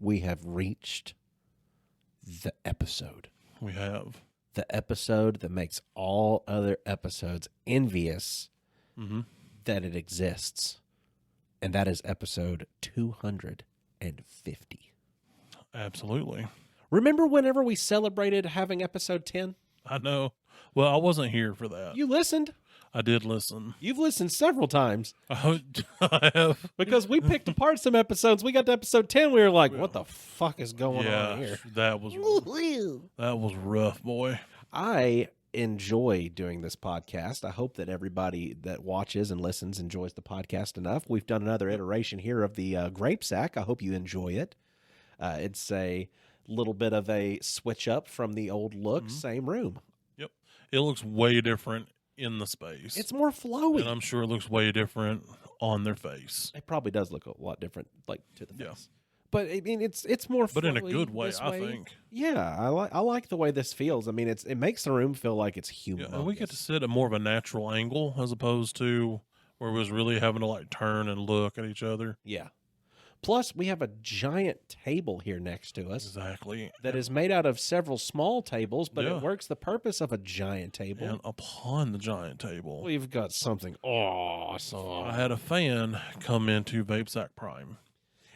we have reached the episode. We have. The episode that makes all other episodes envious that it exists. And that is episode 250. Absolutely. Remember whenever we celebrated having episode 10? I know. Well, I wasn't here for that. You listened. I did listen. You've listened several times. I have. Because we picked apart some episodes. We got to episode 10. We were like, what the fuck is going on here? That was rough, boy. I enjoy doing this podcast. I hope that everybody that watches and listens enjoys the podcast enough. We've done another iteration here of the Grape Sack. I hope you enjoy it. It's a little bit of a switch up from the old look, same room. Yep. It looks way different in the space. It's more flowy. And I'm sure it looks way different on their face. It probably does look a lot different, like to the face. But I mean, it's more flowy. But in a good way, I think. Yeah, I like the way this feels. I mean, it makes the room feel like it's human. Yeah, and we get to sit at more of a natural angle as opposed to where we was really having to like turn and look at each other. Yeah. Plus, we have a giant table here next to us. Exactly. That is made out of several small tables, but it works the purpose of a giant table. And upon the giant table, we've got something awesome. I had a fan come into Vape Sack Prime.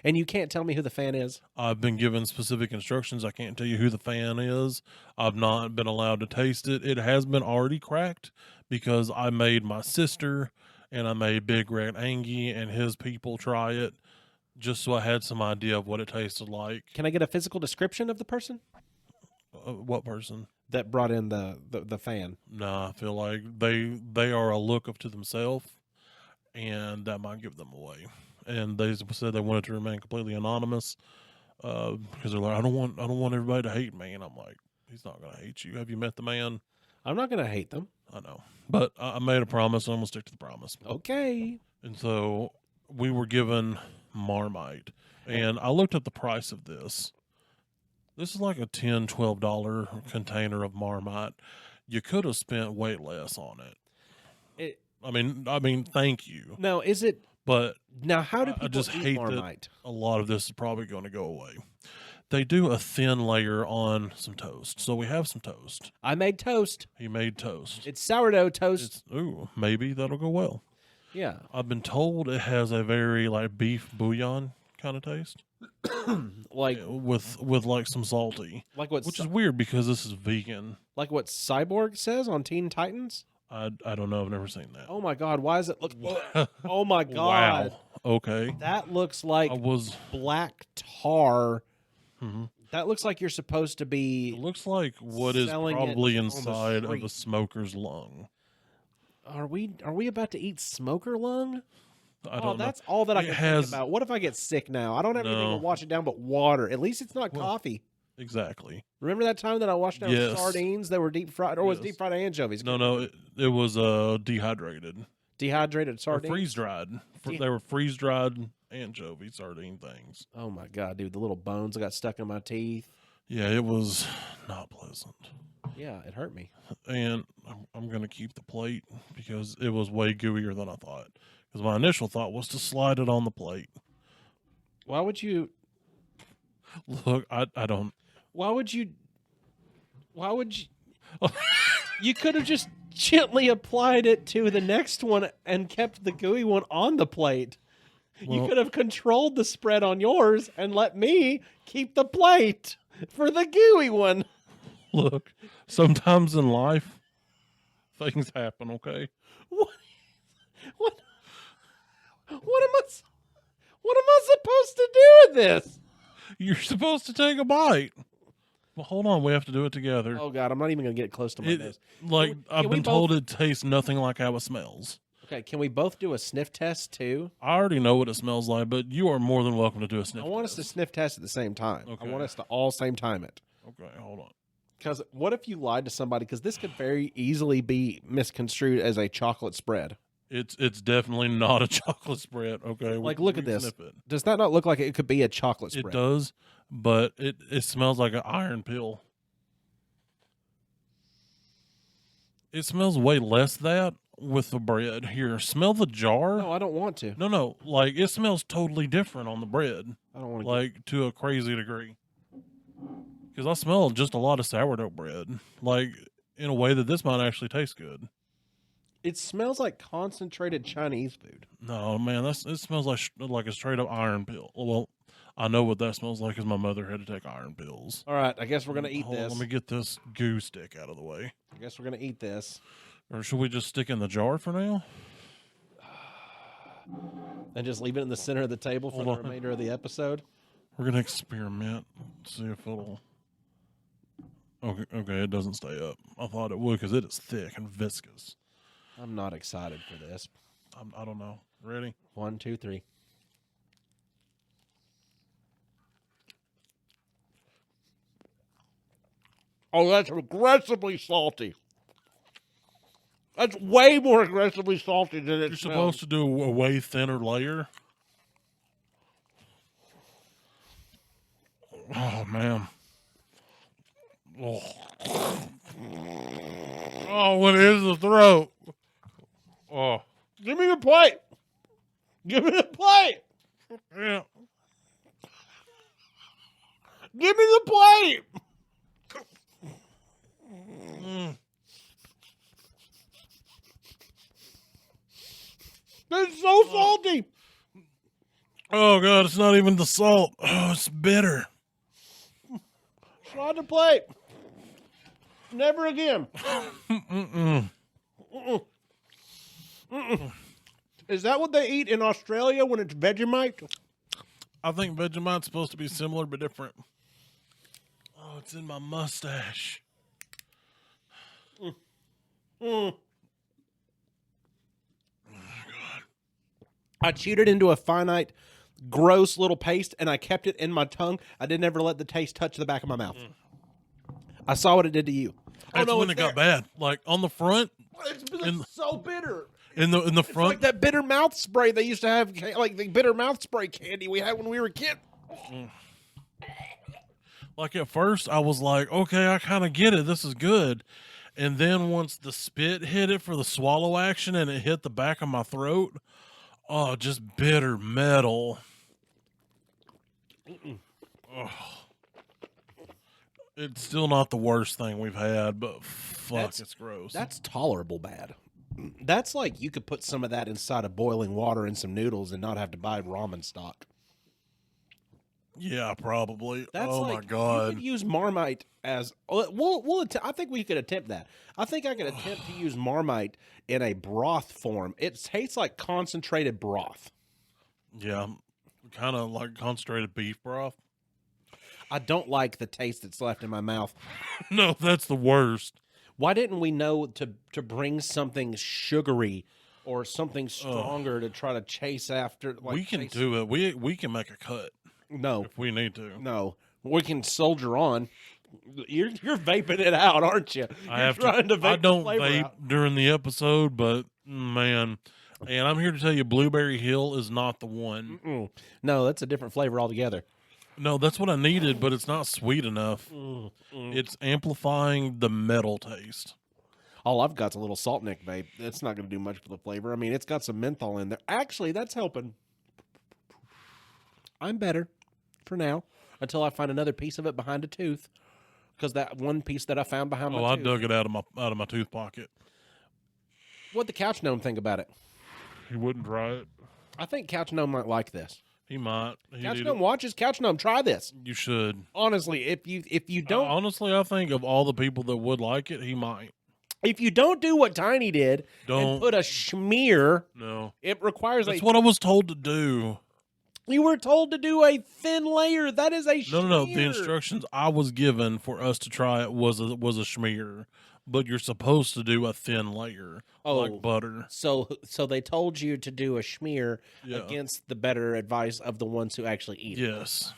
And you can't tell me who the fan is? I've been given specific instructions. I can't tell you who the fan is. I've not been allowed to taste it. It has been already cracked because I made my sister and I made Big Red Angie and his people try it, just so I had some idea of what it tasted like. Can I get a physical description of the person? What person? That brought in the fan. No, I feel like they are a look up to themselves, and that might give them away. And they said they wanted to remain completely anonymous because they're like, I don't want everybody to hate me. And I'm like, he's not going to hate you. Have you met the man? I'm not going to hate them. I know. But I made a promise, and I'm going to stick to the promise. Okay. And so we were given Marmite. And I looked at the price of this. This is like a $10, $12 container of Marmite. You could have spent way less on it. I mean, thank you. Now, is it... But now, how do people I just hate Marmite? That a lot of this is probably going to go away. They do a thin layer on some toast. So we have some toast. I made toast. He made toast. It's sourdough toast. Maybe that'll go well. Yeah. I've been told it has a very like beef bouillon kind of taste. Like with like some salty. Which is weird because this is vegan. Like what Cyborg says on Teen Titans? I don't know. I've never seen that. Oh my God! Why does it look? Oh my God! Wow. Okay. That looks like black tar. That looks like you're supposed to be. It looks like what is probably inside of a smoker's lung. Are we about to eat smoker lung? I don't know. That's all that I can think about. What if I get sick now? I don't have anything to wash it down but water. At least it's not coffee. Exactly. Remember that time that I washed down sardines that were deep fried, or was deep fried anchovies? No, it was dehydrated. Dehydrated sardines? Freeze dried. They were freeze dried anchovy sardine things. Oh my God, dude! The little bones that got stuck in my teeth. Yeah, it was not pleasant. Yeah, it hurt me. And I'm gonna keep the plate because it was way gooier than I thought. Because my initial thought was to slide it on the plate. Why would you? Look, I don't. Why would you? You could have just gently applied it to the next one and kept the gooey one on the plate. Well, you could have controlled the spread on yours and let me keep the plate for the gooey one. Look, sometimes in life, things happen, okay? What am I supposed to do with this? You're supposed to take a bite. Well, hold on. We have to do it together. Oh, God. I'm not even going to get close to my nose. I've been told it tastes nothing like how it smells. Okay. Can we both do a sniff test, too? I already know what it smells like, but you are more than welcome to do a sniff test. I want us to sniff test at the same time. Okay. I want us to all same time it. Okay. Hold on. Because what if you lied to somebody? Because this could very easily be misconstrued as a chocolate spread. It's definitely not a chocolate spread. Okay. Like, look at this. Does that not look like it could be a chocolate spread? It does, but it smells like an iron pill. It smells way less that with the bread. Here, smell the jar. No, I don't want to. No, like it smells totally different on the bread, I don't want to. like to a crazy degree. Because I smell just a lot of sourdough bread, like in a way that this might actually taste good. It smells like concentrated Chinese food. No, man, it smells like a straight up iron pill. Well, I know what that smells like because my mother had to take iron pills. All right, I guess we're gonna eat Hold on, this. let me get this goo stick out of the way. I guess we're gonna eat this. Or should we just stick in the jar for now? And just leave it in the center of the table for Hold the on. remainder of the episode. We're gonna experiment, see if it'll. Okay, it doesn't stay up. I thought it would because it is thick and viscous. I'm not excited for this. I don't know. Ready? 1, 2, 3. Oh, that's aggressively salty. That's way more aggressively salty than it You're smells. supposed to do a way thinner layer. Oh man. Oh, what is the throat? Oh, Give me the plate. Give me the plate. yeah. Give me the plate. It's so salty. Oh god, it's not even the salt. Oh, it's bitter. Slide the plate. Never again. Is that what they eat in Australia when it's Vegemite? I think Vegemite's supposed to be similar but different. Oh, it's in my mustache. I chewed it into a finite, gross little paste, and I kept it in my tongue. I didn't ever let the taste touch the back of my mouth. I saw what it did to you. That's when it got bad. Like on the front, It's so bitter. in the It's front. like that bitter mouth spray they used to have, like the bitter mouth spray candy we had when we were kids. Like at first, I was like, okay, I kind of get it. This is good. And then once the spit hit it for the swallow action and it hit the back of my throat, oh, just bitter metal. Oh. It's still not the worst thing we've had, but fuck, it's gross. That's tolerable bad. That's like you could put some of that inside of boiling water and some noodles and not have to buy ramen stock. Yeah, probably. That's Oh like, my you god. could use Marmite as I think we could attempt that. I think I could attempt to use Marmite in a broth form. It tastes like concentrated broth. Yeah, kind of like concentrated beef broth. I don't like the taste that's left in my mouth. No, that's the worst. Why didn't we know to bring something sugary or something stronger to try to chase after? Like, We can do it. We can make a cut No, if we need to. no, we can soldier on. You're vaping it out, aren't you? I You're have trying to vape I the don't flavor vape out. during the episode, but man, and I'm here to tell you, Blueberry Hill is not the one. No, that's a different flavor altogether. No, that's what I needed, but it's not sweet enough. It's amplifying the metal taste. All I've got's a little salt nick vape. That's not going to do much for the flavor. I mean, it's got some menthol in there. Actually, that's helping. I'm better for now until I find another piece of it behind a tooth. Because that one piece that I found behind my I tooth. dug it out of my tooth pocket. What'd the couch gnome think about it? He wouldn't try it. I think couch gnome might like this. He might. Couch gnome watches. Couch gnome, try this. You should. Honestly, if you don't Honestly, I think of all the people that would like it, he might. if you don't do what Tiny did Don't. and put a schmear, No. it requires That's what I was told to do. You were told to do a thin layer. That is a schmear. No. The instructions I was given for us to try it was a schmear, but you're supposed to do a thin layer, like butter. So they told you to do a schmear Yeah. against the better advice of the ones who actually eat it. Yes.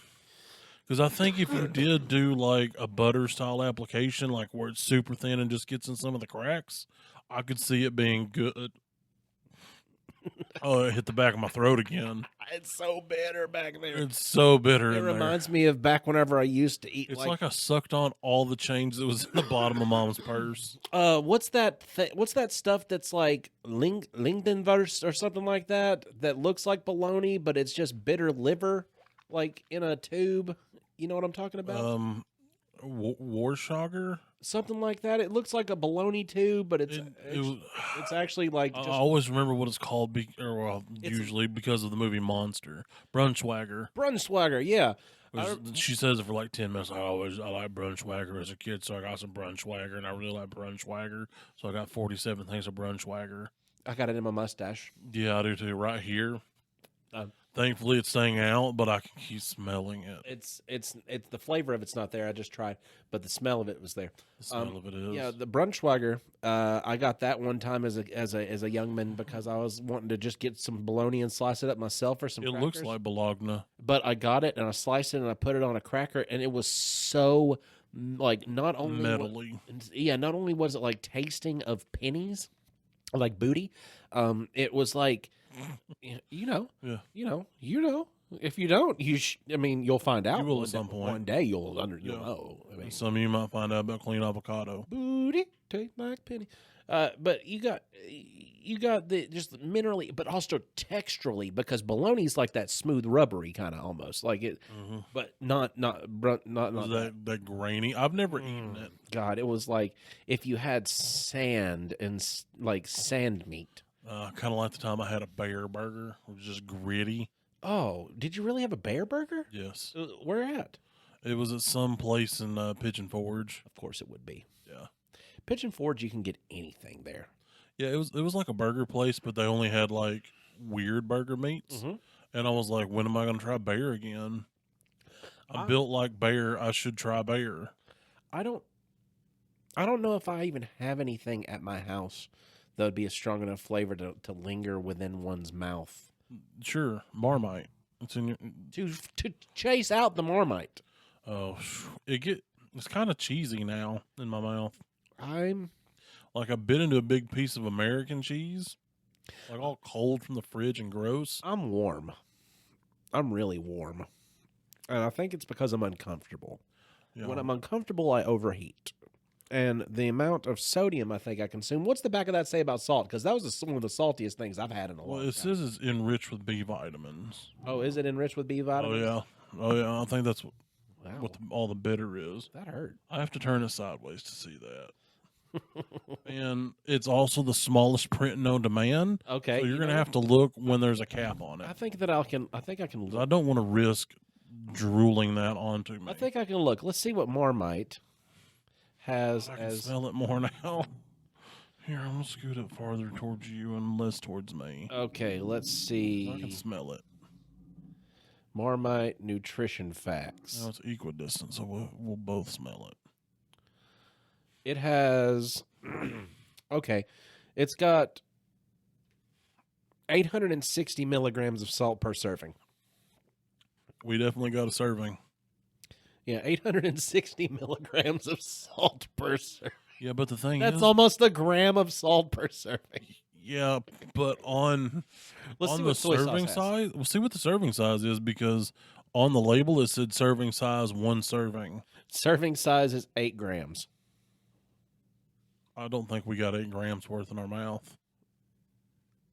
Because I think if you did do like a butter style application, like where it's super thin and just gets in some of the cracks, I could see it being good. Oh, it hit the back of my throat again. It's so bitter back there. It's so bitter It in there. reminds me of back whenever I used to eat. It's like I sucked on all the change that was in the bottom of Mom's purse. What's that? What's that stuff that's like Lindenverse or something like that? That looks like bologna, but it's just bitter liver, like in a tube. You know what I'm talking about? Warschauger? Something like that. It looks like a bologna tube, but it's actually like I just always remember what it's called, usually because of the movie Monster. Brunschwager. Brunschwager. Yeah. She says it for like 10 minutes. I like Brunschwager as a kid, so I got some Brunschwager, and I really like Brunschwager, so I got 47 things of Brunschwager. I got it in my mustache. Yeah, I do too. Right here. Thankfully, it's staying out, but I can keep smelling it. It's the flavor of it's not there. I just tried, but the smell of it was there. The smell of it is. Yeah, the Brunschwager. I got that one time as a young man because I was wanting to just get some bologna and slice it up myself for some. It crackers. looks like bologna, but I got it and I sliced it and I put it on a cracker and it was so like not only metally. Not only was it like tasting of pennies, like booty, it was like. Yeah. If you don't, you'll find out. You will at some point. One day you'll know. Some of you might find out about clean avocado. Booty, take my penny. But you got the just minerally, but also texturally, because bologna's like that smooth, rubbery kind of almost like it, but not that grainy. I've never eaten it. God, it was like if you had sand and like sand meat. Kind of like the time I had a bear burger. It was just gritty. Oh, did you really have a bear burger? Yes. Where at? It was at some place in Pigeon Forge. Of course it would be. Yeah. Pigeon Forge, you can get anything there. Yeah, it was like a burger place, but they only had like weird burger meats. And I was like, when am I going to try bear again? I'm built like bear. I should try bear. I don't know if I even have anything at my house that would be a strong enough flavor to linger within one's mouth. Sure, Marmite. It's in your to chase out the Marmite. Oh, it's kind of cheesy now in my mouth. I'm like I bit into a big piece of American cheese, like all cold from the fridge and gross. I'm warm. I'm really warm, and I think it's because I'm uncomfortable. Yeah. When I'm uncomfortable, I overheat. And the amount of sodium I think I consume. What's the back of that say about salt? Because that was one of the saltiest things I've had in a long time. Well, it says it's enriched with B vitamins. Oh, is it enriched with B vitamins? Oh, yeah. I think that's what all the bitter is. That hurt. I have to turn it sideways to see that. And it's also the smallest print known to man. Okay. So you're going to have to look when there's a cap on it. I think I can look. I don't want to risk drooling that onto me. I think I can look. Let's see what Marmite has. I can smell it more now. Here, I'm going to scoot it farther towards you and less towards me. Okay, let's see. I can smell it. Marmite nutrition facts. Now it's equidistant, so we'll both smell it. It has, okay, it's got 860 milligrams of salt per serving. We definitely got a serving. Yeah, 860 milligrams of salt per serving. Yeah, but the thing is, that's almost a gram of salt per serving. Yeah, but on the serving size, we'll see what the serving size is, because on the label it said serving size 1 serving. Serving size is 8 grams. I don't think we got 8 grams worth in our mouth.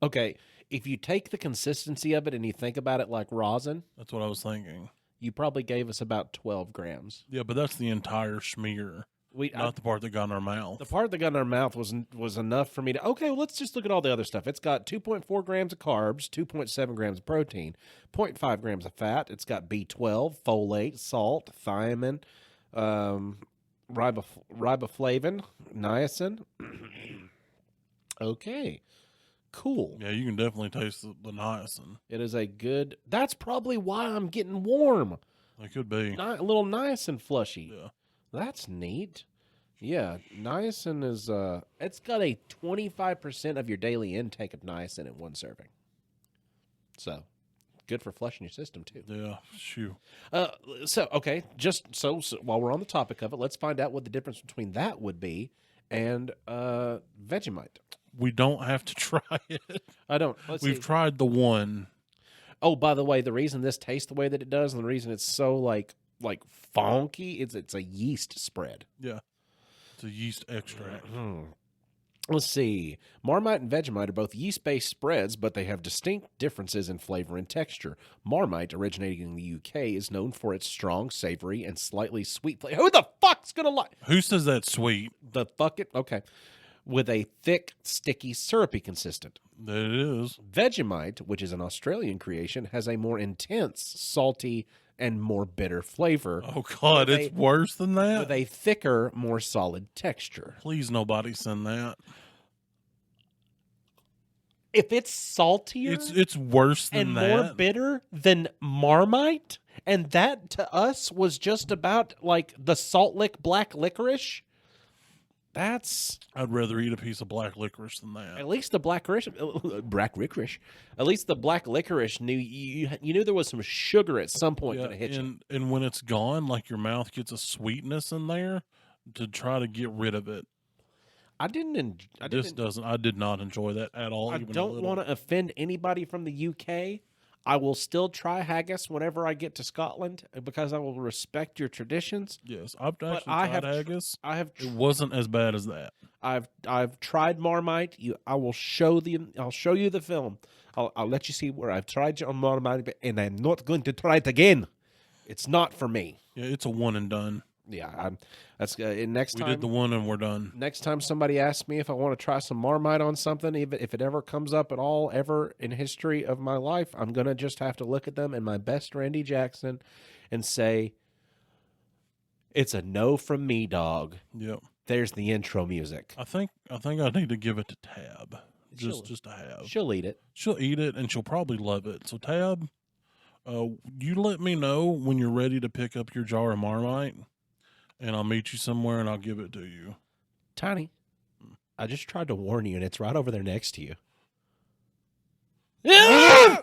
Okay, if you take the consistency of it and you think about it like rosin. That's what I was thinking. You probably gave us about 12 grams. Yeah, but that's the entire schmear. Not the part that got in our mouth. The part that got in our mouth was enough for me to, okay, well, let's just look at all the other stuff. It's got 2.4 grams of carbs, 2.7 grams of protein, 0.5 grams of fat. It's got B12, folate, salt, thiamine, riboflavin, niacin. Okay, cool. Yeah, you can definitely taste the niacin. It is a good, that's probably why I'm getting warm. It could be. A little niacin flushy. Yeah. That's neat. Yeah, niacin is, it's got a 25% of your daily intake of niacin in 1 serving. So, good for flushing your system, too. Yeah, shoo. Okay, so while we're on the topic of it, let's find out what the difference between that would be and Vegemite. We don't have to try it. I don't. We've tried the one. Oh, by the way, the reason this tastes the way that it does, and the reason it's so like funky, it's a yeast spread. Yeah, it's a yeast extract. Let's see. Marmite and Vegemite are both yeast-based spreads, but they have distinct differences in flavor and texture. Marmite, originating in the UK, is known for its strong, savory, and slightly sweet flavor. Who the fuck's gonna like Who says that's sweet? the fuck it? Okay. With a thick, sticky, syrupy consistent. That it is. Vegemite, which is an Australian creation, has a more intense, salty, and more bitter flavor. Oh God, With it's worse than that. With a thicker, more solid texture. Please, nobody send that. If it's saltier, It's worse than and that. more bitter than Marmite, and that to us was just about like the Salt Lick black licorice. I'd rather eat a piece of black licorice than that. At least the black licorice. At least the black licorice knew you knew there was some sugar at some point Yeah, going to hit you. and when it's gone, like your mouth gets a sweetness in there to try to get rid of it. I did not enjoy that at all. I even don't want to offend anybody from the UK. I will still try haggis whenever I get to Scotland because I will respect your traditions. Yes, I've actually I tried have haggis. It wasn't as bad as that. I've tried Marmite. I will show I'll show you the film. I'll let you see where I've tried on Marmite, and I'm not going to try it again. It's not for me. Yeah, it's a one and done. Yeah, that's next time. We did the one and we're done. Next time somebody asks me if I want to try some Marmite on something, even if it ever comes up at all, ever in history of my life, I'm gonna just have to look at them and my best Randy Jackson, and say, "It's a no from me, dog." Yep. There's the intro music. I think I need to give it to Tab. Just to have. She'll eat it. She'll eat it and she'll probably love it. So Tab, you let me know when you're ready to pick up your jar of Marmite, and I'll meet you somewhere and I'll give it to you. Tiny, I just tried to warn you, and it's right over there next to you. Ah!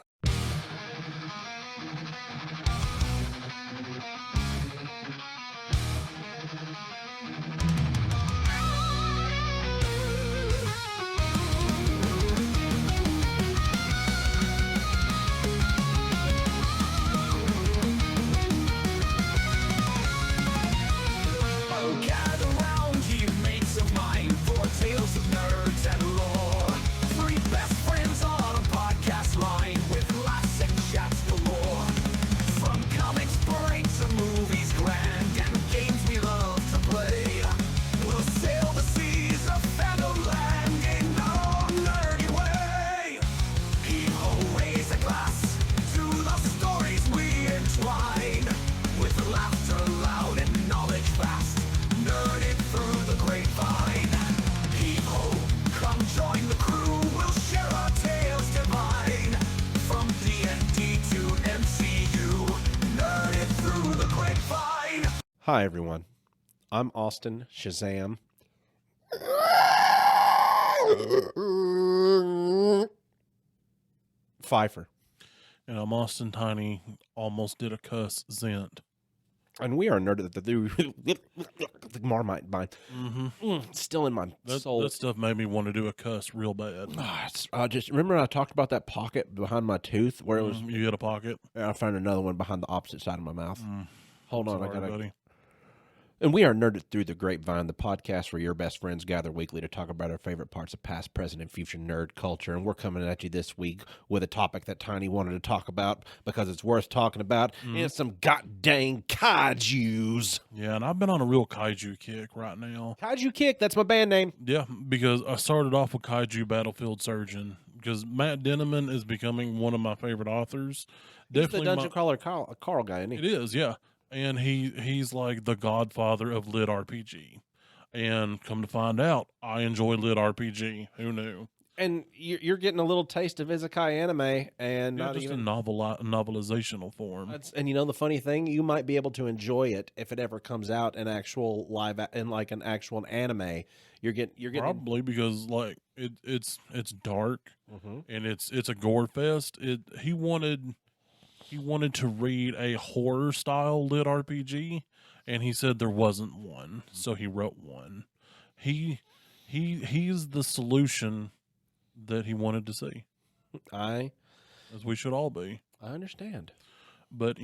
Hi, everyone. I'm Austin Shazam. Pfeiffer. And I'm Austin Tiny, almost did a cuss Zent. And we are nerded the Marmite mine. Still in my soul. That stuff made me want to do a cuss real bad. Just remember I talked about that pocket behind my tooth where it was. You hit a pocket? I found another one behind the opposite side of my mouth. Hold on, Sorry, buddy. And we are Nerded Through the Grapevine, the podcast where your best friends gather weekly to talk about our favorite parts of past, present, and future nerd culture. And we're coming at you this week with a topic that Tiny wanted to talk about because it's worth talking about. And some goddamn kaijus. Yeah, and I've been on a real kaiju kick right now. Kaiju Kick, that's my band name. Yeah, because I started off with Kaiju Battlefield Surgeon because Matt Denneman is becoming one of my favorite authors. He's the Dungeon Crawler Carl guy, isn't he? It is, yeah. And he's like the godfather of lit RPG. And come to find out, I enjoy lit RPG. Who knew? And you're getting a little taste of isekai anime, and Yeah, not just even a novelizational form. And you know the funny thing, you might be able to enjoy it if it ever comes out in actual like an actual anime. You're getting Probably because like it's dark and it's a gore fest. He wanted to read a horror style lit RPG, and he said there wasn't one, so he wrote one. He's the solution that he wanted to see. I As we should all be. I understand. But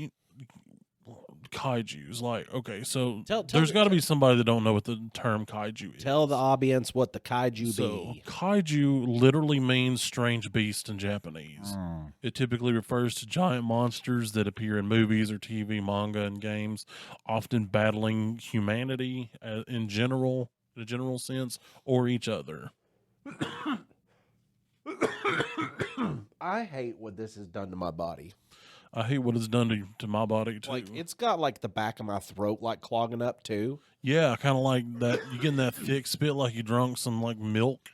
kaijus, like, okay, so Tell there's the- got to be somebody that don't know what the term kaiju is. Tell the audience what the kaiju So be. kaiju literally means strange beast in Japanese. It typically refers to giant monsters that appear in movies or TV, manga, and games, often battling humanity in a general sense, or each other. I hate what this has done to my body. I hate what it's done to my body too. Like, it's got like the back of my throat like clogging up too. Yeah, kind of like that. You getting that thick spit like you drunk some like milk.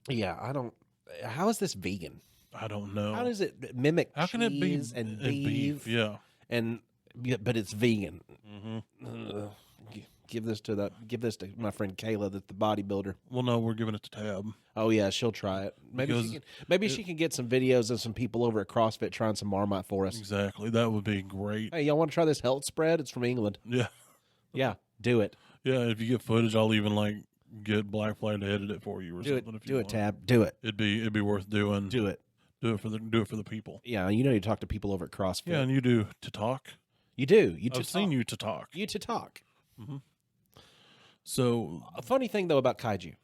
Yeah, I don't. How is this vegan? I don't know. How does it mimic How can it be cheese and beef? Yeah, But it's vegan. mm-hmm. Give this to my friend Kayla, that's the bodybuilder. Well, no, we're giving it to Tab. Oh yeah, she'll try it. Maybe she can get some videos of some people over at CrossFit trying some Marmite for us. Exactly, that would be great. Hey, y'all want to try this health spread? It's from England. Yeah, Yeah, do it. yeah. If you get footage, I'll even like get Black Flag to edit it for you or Do something. it. If you Do it, want. Tab. Do it. It'd be worth doing. Do it. Do it for the people. Yeah, you talk to people over at CrossFit. Yeah, and you do to talk. You do. I've seen you to talk. You to talk. Mm-hmm. So A funny thing though about kaiju,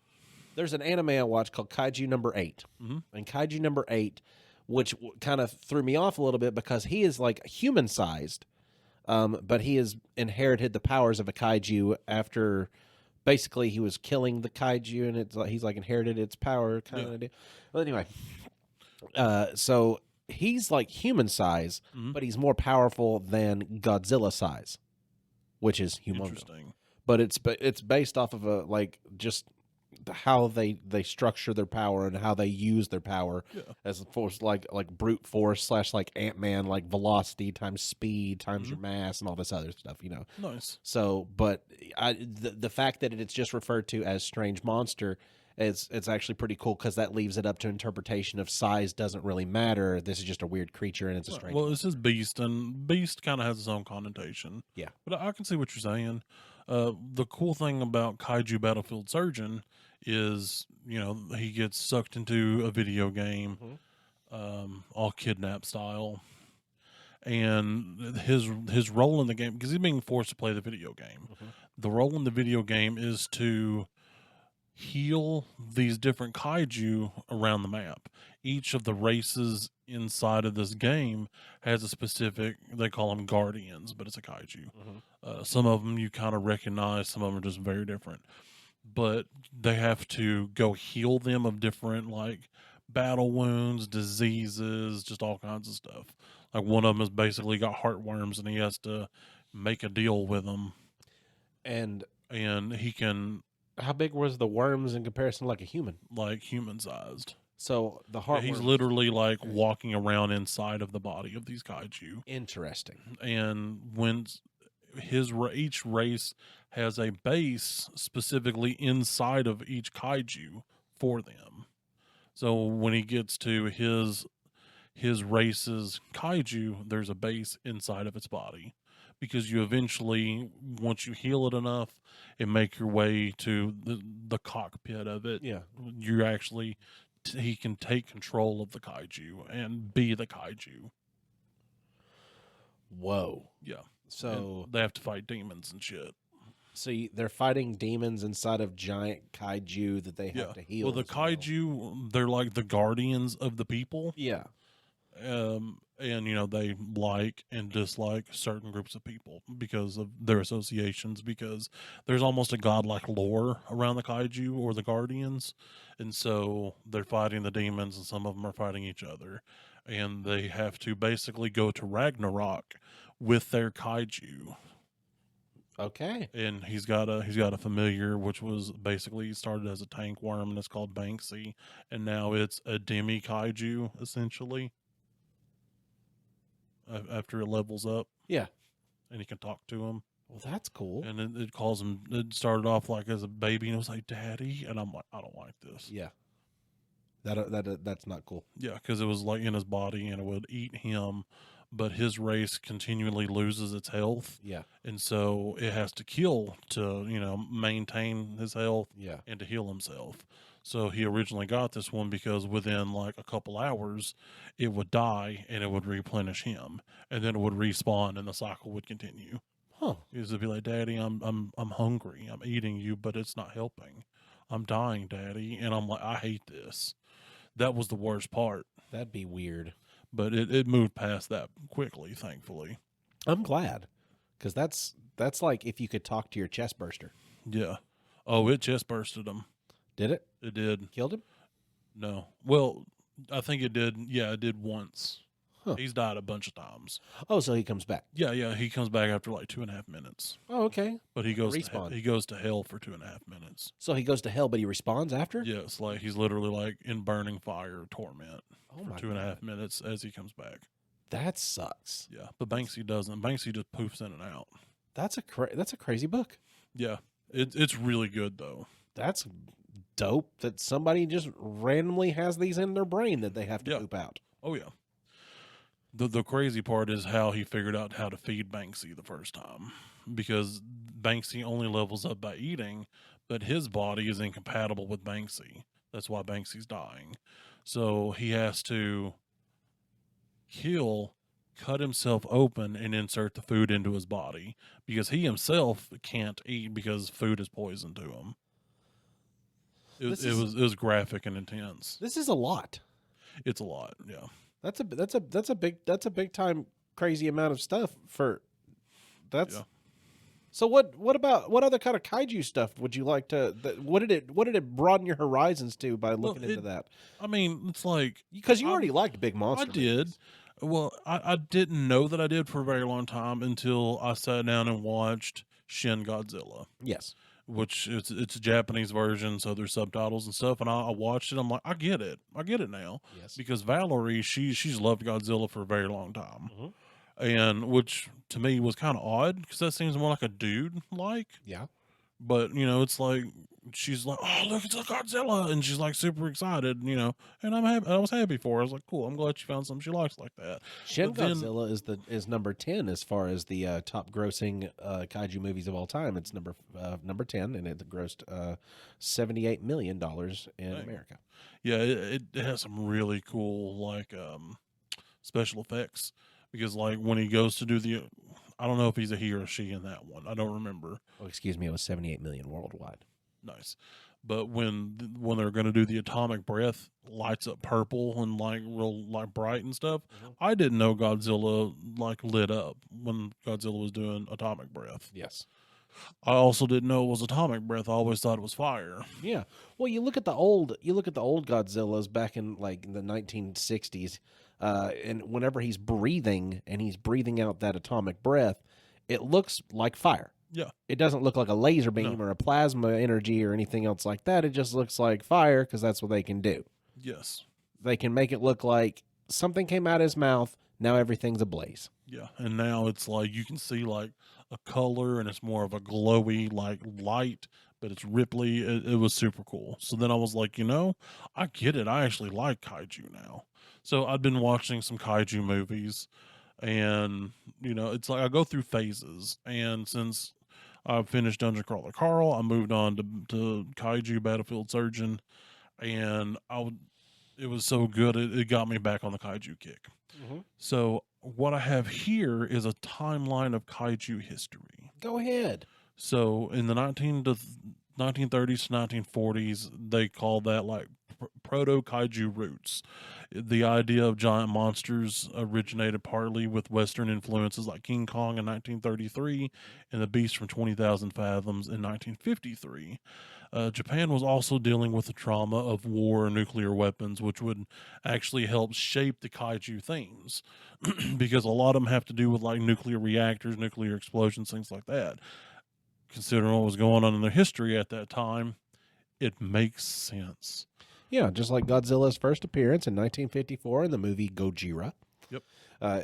there's an anime I watched called Kaiju Number 8, and Kaiju Number 8, which kind of threw me off a little bit because he is like human sized, but he has inherited the powers of a kaiju after basically he was killing the kaiju, and it's like he's like inherited its power kind of deal. Well, anyway, so he's like human size, but he's more powerful than Godzilla size, which is humongous. interesting. But it's based off of a like just how they structure their power and how they use their power as force like brute force / like Ant-Man, like velocity times speed times your mass and all this other stuff, Nice. So, but the fact that it's just referred to as strange monster, it's actually pretty cool because that leaves it up to interpretation of size doesn't really matter. This is just a weird creature and it's a strange. Well, this is beast, and beast kind of has its own connotation. Yeah, but I can see what you're saying. The cool thing about Kaiju Battlefield Surgeon is, he gets sucked into a video game, all kidnap style, and his role in the game, because he's being forced to play the video game. The role in the video game is to heal these different kaiju around the map. Each of the races inside of this game has a specific, they call them guardians, but it's a kaiju. Some of them you kind of recognize, some of them are just very different. But they have to go heal them of different, like, battle wounds, diseases, just all kinds of stuff. Like, one of them has basically got heartworms, and he has to make a deal with them. And he can... How big was the worms in comparison to like a human? Like human-sized. So the heart. He's literally like walking around inside of the body of these kaiju. Interesting. And when each race has a base specifically inside of each kaiju for them. So when he gets to his race's kaiju, there's a base inside of its body. Because you eventually, once you heal it enough and make your way to the cockpit of it, you actually, he can take control of the kaiju and be the kaiju. Whoa. Yeah. So and they have to fight demons and shit. So they're fighting demons inside of giant kaiju that they have to heal. Well, the kaiju, they're like the guardians of the people. Yeah. And, they like and dislike certain groups of people because of their associations, because there's almost a godlike lore around the kaiju or the guardians. And so they're fighting the demons, and some of them are fighting each other. And they have to basically go to Ragnarok with their kaiju. Okay. And he's got a familiar, which was basically started as a tank worm, and it's called Banksy. And now it's a demi kaiju, essentially. After it levels up. Yeah. And you can talk to him. Well, that's cool. And it calls him, it started off like as a baby, and it was like, Daddy. And I'm like, I don't like this. Yeah. That's not cool. Yeah, because it was like in his body, and it would eat him, but his race continually loses its health. Yeah. And so it has to kill to, maintain his health and to heal himself. So he originally got this one because within like a couple hours, it would die and it would replenish him, and then it would respawn, and the cycle would continue. Huh. He'd be like, "Daddy, I'm hungry. I'm eating you, but it's not helping. I'm dying, Daddy." And I'm like, "I hate this." That was the worst part, That'd be weird. but it moved past that quickly, thankfully. I'm glad, because that's like if you could talk to your chest burster. Yeah. Oh, it chest bursted him. Did it? It did. Killed him? No. Well, I think it did. Yeah, it did once. Huh. He's died a bunch of times. Oh, so he comes back. Yeah. He comes back after like 2.5 minutes. Oh, okay. But he goes Respawn. he goes to hell for 2.5 minutes. So he goes to hell, but he respawns after? Yeah, it's like he's literally like in burning fire torment Oh for my 2.5 minutes as he comes back. That sucks. Yeah, but Banksy doesn't. Banksy just poofs in and out. That's a crazy book. Yeah, it's really good though. That's dope that somebody just randomly has these in their brain that they have to Yeah. poop out. Oh yeah. The crazy part is how he figured out how to feed Banksy the first time, because Banksy only levels up by eating, but his body is incompatible with Banksy. That's why Banksy's dying. So he has to cut himself open and insert the food into his body, because he himself can't eat because food is poison to him. It was graphic and intense. This is a lot. It's a lot, yeah. That's a big time crazy amount of stuff for that's Yeah. So what other kind of kaiju stuff would you like to what did it broaden your horizons to by looking into that? I mean, it's like, Because you already liked big monster. I did. movies. Well, I didn't know that I did for a very long time until I sat down and watched Shin Godzilla, Yes. which it's a Japanese version, so there's subtitles and stuff. And I watched it. I'm like, I get it now, Yes. because Valerie, she's loved Godzilla for a very long time, Mhm. and which to me was kind of odd, because that seems more like a dude like. Yeah. But it's like she's like, "Oh, look, it's a Godzilla," and she's like super excited, And I was happy for her. I was like, "Cool, I'm glad she found something she likes like that." Shin But then- Godzilla is number 10 as far as the top grossing kaiju movies of all time. It's number 10, and it grossed $78 million in Dang. America. Yeah, it has some really cool like special effects, because like when he goes to do I don't know if he's a he or a she in that one. I don't remember. Oh, excuse me, it was 78 million worldwide. Nice. But when they're going to do the atomic breath, lights up purple and like real like bright and stuff. Mhm. I didn't know Godzilla like lit up when Godzilla was doing atomic breath. Yes. I also didn't know it was atomic breath. I always thought it was fire. Yeah. Well, you look at the old Godzillas back in like the 1960s, and whenever he's breathing and he's breathing out that atomic breath, it looks like fire. Yeah. It doesn't look like a laser beam No. or a plasma energy or anything else like that. It just looks like fire because that's what they can do. Yes. They can make it look like something came out of his mouth. Now everything's ablaze. Yeah. And now it's like you can see like a color, and it's more of a glowy like light, but it's ripply. It was super cool. So then I was like, I get it. I actually like kaiju now. So I'd been watching some kaiju movies, and it's like I go through phases. And since I finished Dungeon Crawler Carl, I moved on to Kaiju Battlefield Surgeon, and it was so good it got me back on the kaiju kick. Mm-hmm. So what I have here is a timeline of kaiju history. Go ahead. So in the 1930s to 1940s, they called that like proto kaiju roots. The idea of giant monsters originated partly with Western influences like King Kong in 1933 and the Beast from 20,000 Fathoms in 1953. Japan was also dealing with the trauma of war and nuclear weapons, which would actually help shape the kaiju themes, because a lot of them have to do with like nuclear reactors, nuclear explosions, things like that. Considering what was going on in their history at that time, it makes sense. Yeah, just like Godzilla's first appearance in 1954 in the movie Gojira. Yep.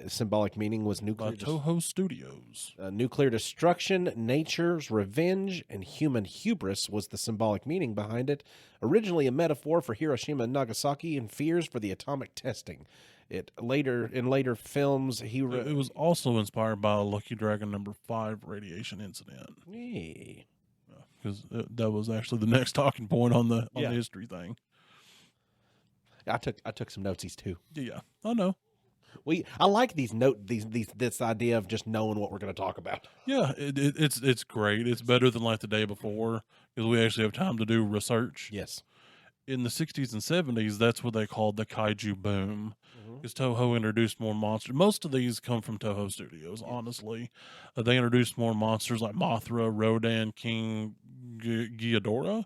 Symbolic meaning was By nuclear Toho Studios. nuclear destruction, nature's revenge, and human hubris was the symbolic meaning behind it. Originally a metaphor for Hiroshima and Nagasaki and fears for the atomic testing. In later films, It was also inspired by a Lucky Dragon number 5 radiation incident. Hey. because that was actually the next talking point on the Yeah. history thing. I took some notesies too. Yeah, I know. I like these this idea of just knowing what we're going to talk about. Yeah, it's great. It's better than like the day before because we actually have time to do research. Yes. In the 60s and 70s, that's what they called the kaiju boom. Because Toho introduced more monsters. Most of these come from Toho Studios, honestly. They introduced more monsters like Mothra, Rodan, King Ghidorah,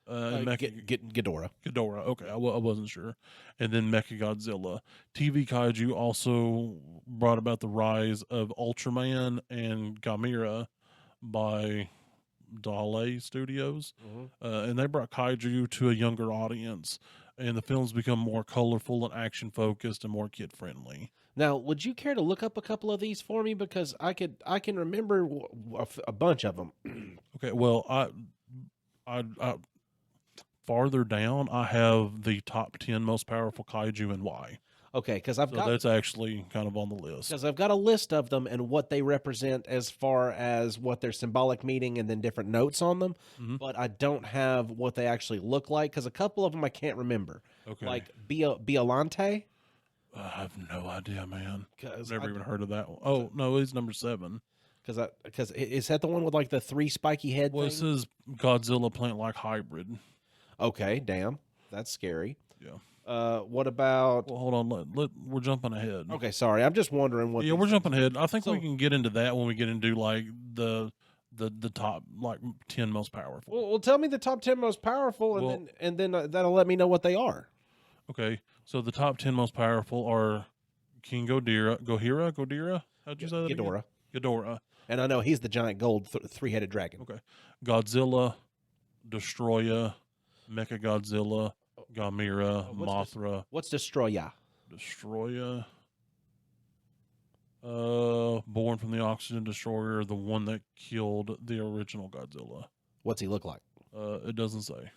and Ghidorah. Ghidorah. Okay, I wasn't sure. And then Mechagodzilla. TV Kaiju also brought about the rise of Ultraman and Gamera by Dale Studios, and they brought kaiju to a younger audience, and the films become more colorful and action focused and more kid friendly. Now, would you care to look up a couple of these for me because I can remember a bunch of them. Okay, well, I farther down, I have the top 10 most powerful kaiju and why. Okay, because that's actually kind of on the list. Because I've got a list of them and what they represent as far as what their symbolic meaning and then different notes on them. But I don't have what they actually look like because a couple of them I can't remember. Okay, like Biolante. I have no idea, man. I've never even heard of that one. Oh no, it's number 7. Because is that the one with like the 3 spiky head? Well, thing? It says Godzilla plant-like hybrid. Okay, damn, that's scary. Yeah. What about? Well, hold on. We're jumping ahead. Okay, sorry. I'm just wondering what. Yeah, we're jumping ahead. I think we can get into that when we get into like the top like 10 most powerful. Well, tell me the top 10 most powerful, and then that'll let me know what they are. Okay, so the top 10 most powerful are King Ghidorah. How'd you say that? Ghidorah. And I know he's the giant gold 3-headed dragon. Okay, Godzilla, Destroya, Mechagodzilla, Gamera, Mothra. What's Destroya? Destroya. Born from the Oxygen Destroyer, the one that killed the original Godzilla. What's he look like? It doesn't say.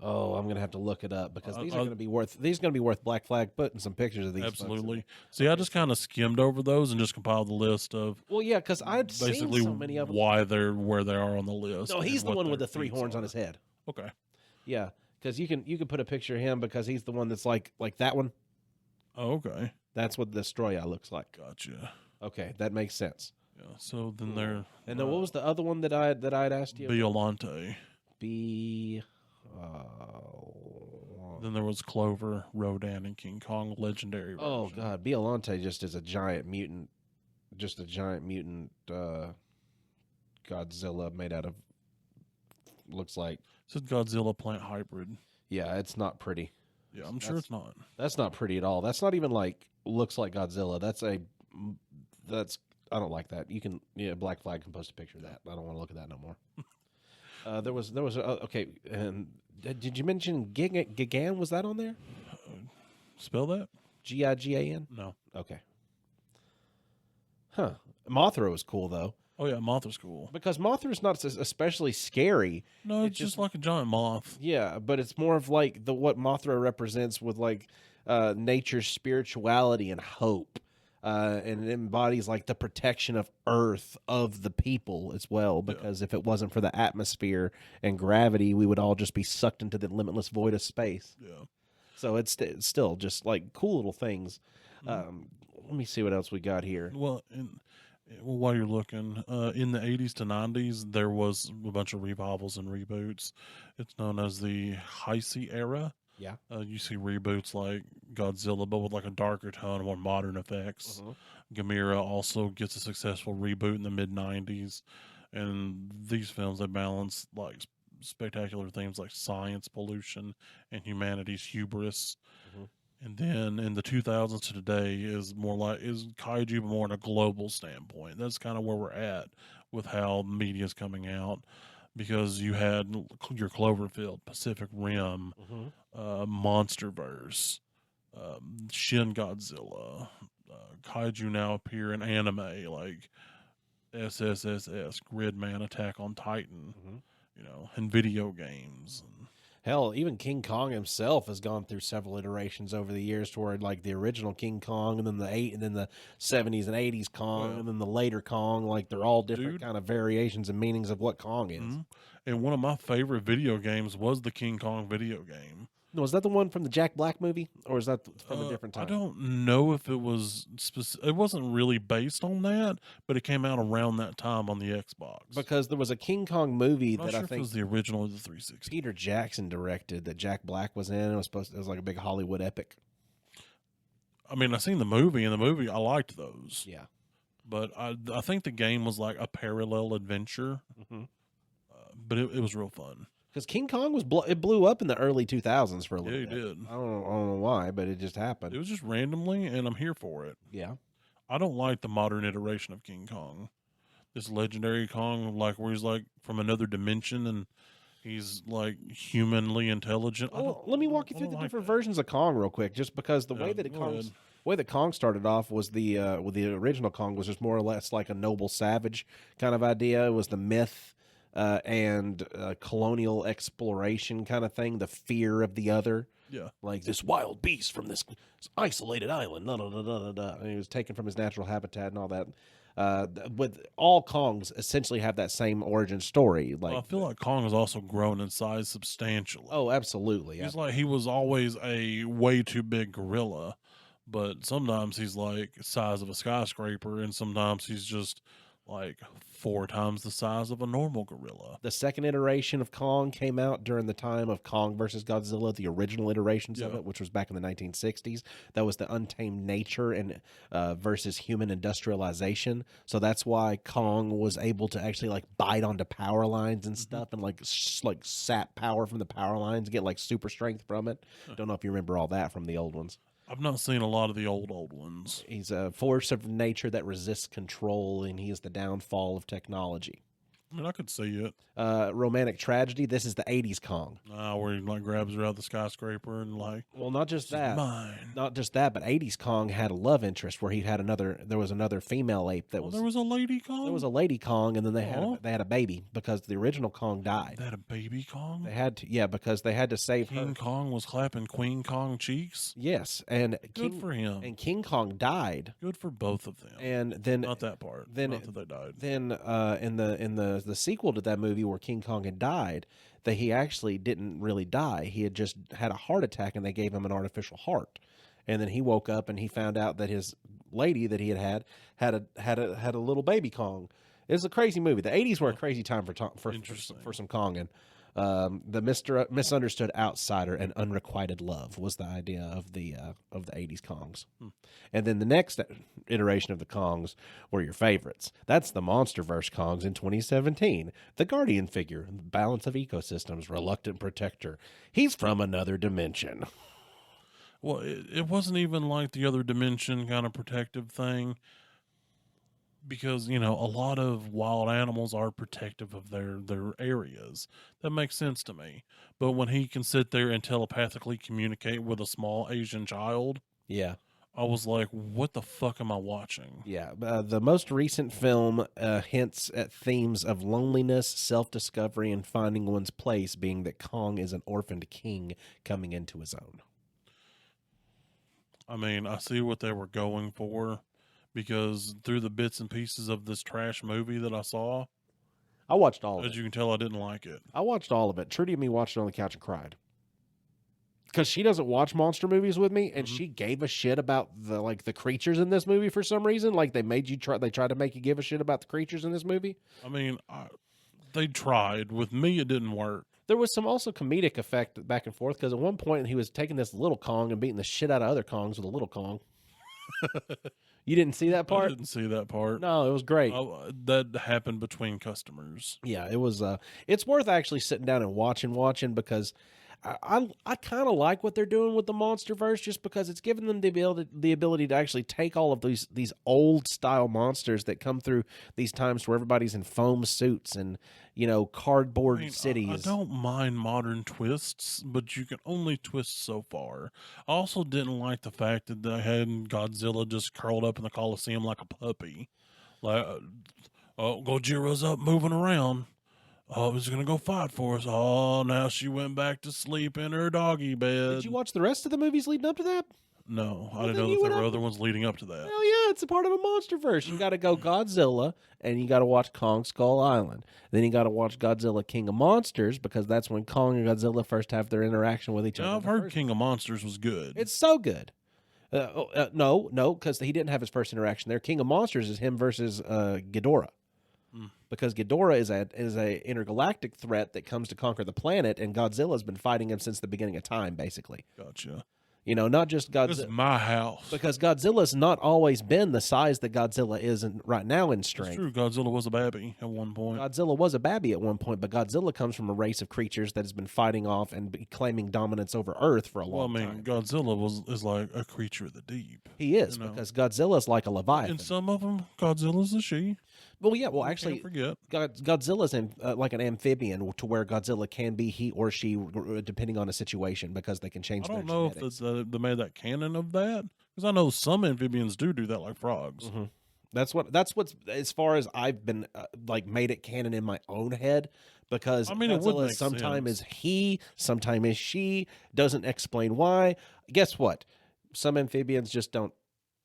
Oh, I'm gonna have to look it up because these are gonna be worth Black Flag putting some pictures of these. Absolutely. See, I just kind of skimmed over those and just compiled the list of. Well, yeah, because I've basically seen so many of them. Why they're where they are on the list. No, he's the one with the 3 horns on his head. Okay. Yeah, because you can put a picture of him because he's the one that's like that one. Oh, okay. That's what the Destroya looks like. Gotcha. Okay, that makes sense. Yeah. So then there. And then what was the other one that I'd asked you? Biolante. Then there was Clover, Rodan, and King Kong legendary version. Oh god, Biolante just is a giant mutant, Godzilla made out of looks like. It's a Godzilla plant hybrid. Yeah, it's not pretty. Yeah, I'm sure it's not. That's not pretty at all. That's not even like looks like Godzilla. That's I don't like that. You can Black Flag can post a picture of that. I don't want to look at that no more. There was okay. And did you mention Gigan? Was that on there? Spell that. Gigan? No. Okay. Huh. Mothra was cool though. Oh yeah, Mothra's cool because Mothra's not especially scary. No, it's just like a giant moth. Yeah, but it's more of like what Mothra represents with like nature's spirituality and hope. And it embodies like the protection of Earth of the people as well. Because if it wasn't for the atmosphere and gravity, we would all just be sucked into the limitless void of space. Yeah. So it's still just like cool little things. Let me see what else we got here. Well, while you're looking, in the 80s to 90s, there was a bunch of revivals and reboots. It's known as the Heisei era. Yeah. You see reboots like Godzilla, but with like a darker tone and more modern effects. Gamera also gets a successful reboot in the mid 90s. And these films, they balance like spectacular themes like science, pollution, and humanity's hubris. And then in the 2000s to today is kaiju, but more on a global standpoint. That's kind of where we're at with how media's coming out. Because you had your Cloverfield, Pacific Rim, Monsterverse, Shin Godzilla, kaiju now appear in anime like SSSS, Gridman, Attack on Titan, and video games. Hell, even King Kong himself has gone through several iterations over the years toward like the original King Kong and then the 70s and 80s Oh Kong yeah, and then the later Kong. Like they're all different dude. kind of variations and meanings of what Kong is. And one of my favorite video games was the King Kong video game. Was that the one from the Jack Black movie or is that from a different I time? don't know if it was it wasn't really based on that, but it came out around that time on the Xbox. Because there was a King Kong movie I'm not that I sure if it think was the original or the 360. Peter Jackson directed that Jack Black was in. It was like a big Hollywood epic. I mean, I seen the movie, and the movie I liked those, Yeah. but I think the game was like a parallel adventure, hmm but it was real fun. Because King Kong it blew up in the early 2000s for a Yeah, little he bit. did. I don't know why, but it just It happened. was just randomly, and I'm here for it. Yeah. I don't like the modern iteration of King Kong. This legendary Kong, like where he's like from another dimension and he's like humanly intelligent. Well, let me walk you I through don't the like different that. versions of Kong real quick, just because the Yeah, way that go ahead. way that Kong started off was with the original Kong was just more or less like a noble savage kind of idea. It was the myth and colonial exploration kind of thing, the fear of the other. Yeah. Like this wild beast from this isolated island. Da, da, da, da, da, da. And he was taken from his natural habitat and all that. With all Kongs essentially have that same origin story. Like, Well, I feel like Kong has also grown in size substantially. oh, absolutely. He's like he was always a way too big gorilla, but sometimes he's like size of a skyscraper, and sometimes he's just like 4 times the size of a normal gorilla. The second iteration of Kong came out during the time of Kong versus Godzilla, the original iterations of Yeah. it, which was back in the 1960s. That was the untamed nature and versus human industrialization. So that's why Kong was able to actually like bite onto power lines and stuff and like like sap power from the power lines, get like super strength from it. Don't know if you remember all that from the old ones. I've not seen a lot of the old ones. He's a force of nature that resists control, and he is the downfall of technology. I mean, I could see it. Romantic tragedy. This is the 80s Kong. Where he like grabs her out of the skyscraper and like, Well, not just "This is that. mine." Not just that, but 80s Kong had a love interest where there was another female ape that Oh, was there was a lady Kong. there was a lady Kong, and then Aw. they had a baby because the original Kong died. They had a baby Kong. They had to, yeah, because they had to save her. King Kong was clapping Queen Kong cheeks. Yes, and Good for him. King Kong died, Good for both of them. and then Not that part. then- Not that they died. then in the sequel to that movie where King Kong had died, that he actually didn't really die. He had just had a heart attack, and they gave him an artificial heart. And then he woke up and he found out that his lady that he had a little baby Kong. It was a crazy movie. The 80s were a crazy time Interesting. for some Konging. The misunderstood outsider and unrequited love was the idea of the 80s Kongs. And then the next iteration of the Kongs were your favorites. That's the MonsterVerse Kongs in 2017. The Guardian figure, balance of ecosystems, reluctant protector. He's from another dimension. Well, it wasn't even like the other dimension kind of protective thing. Because, a lot of wild animals are protective of their areas. That makes sense to me. But when he can sit there and telepathically communicate with a small Asian child, Yeah. I was like, what the fuck am I watching? Yeah, the most recent film hints at themes of loneliness, self-discovery, and finding one's place, being that Kong is an orphaned king coming into his own. I mean, I see what they were going for. Because through the bits and pieces of this trash movie that I saw, I watched all of as it. you can tell, I didn't like it. I watched all of it. Trudy and me watched it on the couch and cried. Because she doesn't watch monster movies with me, and she gave a shit about the creatures in this movie for some reason. Like they tried to make you give a shit about the creatures in this movie. I mean, they tried. With me, it didn't work. There was some also comedic effect back and forth because at one point he was taking this little Kong and beating the shit out of other Kongs with a little Kong. You didn't see that I part? didn't see that part. No, it was great. That happened between customers. Yeah, it was. It's worth actually sitting down and watching because I kind of like what they're doing with the MonsterVerse, just because it's giving them the ability to actually take all of these old style monsters that come through these times where everybody's in foam suits and cardboard I mean, cities. I don't mind modern twists, but you can only twist so far. I also didn't like the fact that they had Godzilla just curled up in the Coliseum like a puppy. Like, Gojira's up moving around. Oh, I was gonna go fight for us. Oh, now she went back to sleep in her doggy bed. Did you watch the rest of the movies leading up to that? No, I Well, didn't then know you that would there were have other to. ones leading up to that. Hell yeah, it's a part of a monster verse. You got to go Godzilla, and you got to watch Kong Skull Island. Then you got to watch Godzilla King of Monsters, because that's when Kong and Godzilla first have their interaction with each other. Now, I've heard King of Monsters was good. It's so good. No, because he didn't have his first interaction there. King of Monsters is him versus Ghidorah. Mm. Because Ghidorah is a intergalactic threat that comes to conquer the planet, and Godzilla's been fighting him since the beginning of time, basically. Gotcha. You know, not just This is Godzilla. my house. Because Godzilla's not always been the size that Godzilla is right now in It's strength. true. Godzilla was a baby at one point. Godzilla was a babby at one point, but Godzilla comes from a race of creatures that has been fighting off and claiming dominance over Earth for a Well, I long mean, time. Godzilla is like a creature of the deep. He is, you know. because Godzilla's like a Leviathan. And some of them, Godzilla's a she. Well, yeah. Well, Can't actually, forget. Godzilla's like an amphibian, to where Godzilla can be he or she, depending on a situation, because they can change. I don't their know genetics. if they made that canon of that, because I know some amphibians do that, like frogs. Mhm. That's what's as far as I've been like made it canon in my own head, because I mean, it would Godzilla make sometimes is sense. he, sometimes is she. Doesn't explain why. Guess what? Some amphibians just don't.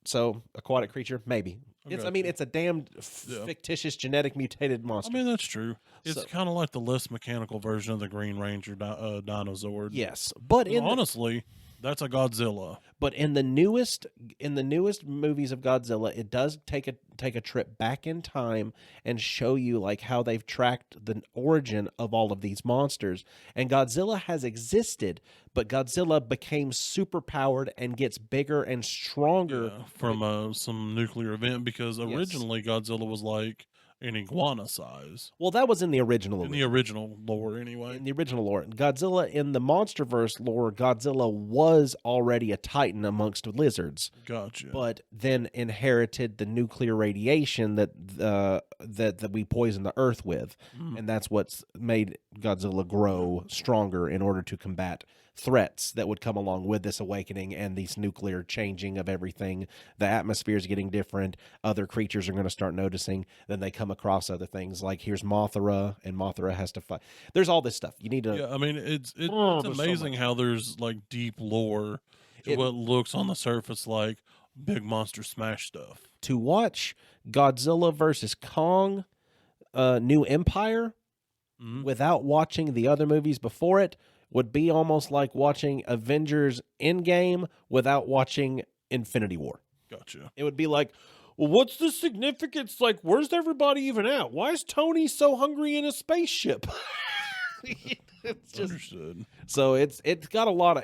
So aquatic creature, maybe. I I got mean, you. it's a damned Yeah. fictitious genetic mutated I monster. mean, that's true. It's So- kind of like the less mechanical version of the Green Ranger dinosaur. Yes, but Honestly, that's a Godzilla. But in the newest movies of Godzilla, it does take a trip back in time and show you like how they've tracked the origin of all of these monsters. And Godzilla has existed, but Godzilla became super powered and gets bigger and stronger. Yeah, from some nuclear event, because originally Godzilla was like an iguana size. Well, that was in the original. In the original lore, anyway. In the original lore, Godzilla in the MonsterVerse lore, Godzilla was already a titan amongst lizards. Gotcha. But then inherited the nuclear radiation that we poison the earth with, and that's what's made Godzilla grow stronger in order to combat threats that would come along with this awakening and this nuclear changing of everything. The atmosphere is getting different. Other creatures are going to start noticing. Then they come across other things, like here's Mothra, and Mothra has to fight. There's all this stuff. You need to. Yeah, I mean, it's there's so amazing much. how there's like deep lore to what looks on the surface like big monster smash stuff. To watch Godzilla versus Kong, New Empire, without watching the other movies before it would be almost like watching Avengers Endgame without watching Infinity War. Gotcha. It would be like, well, what's the significance? Like, where's everybody even at? Why is Tony so hungry in a spaceship? It's just Understood. so it's got a lot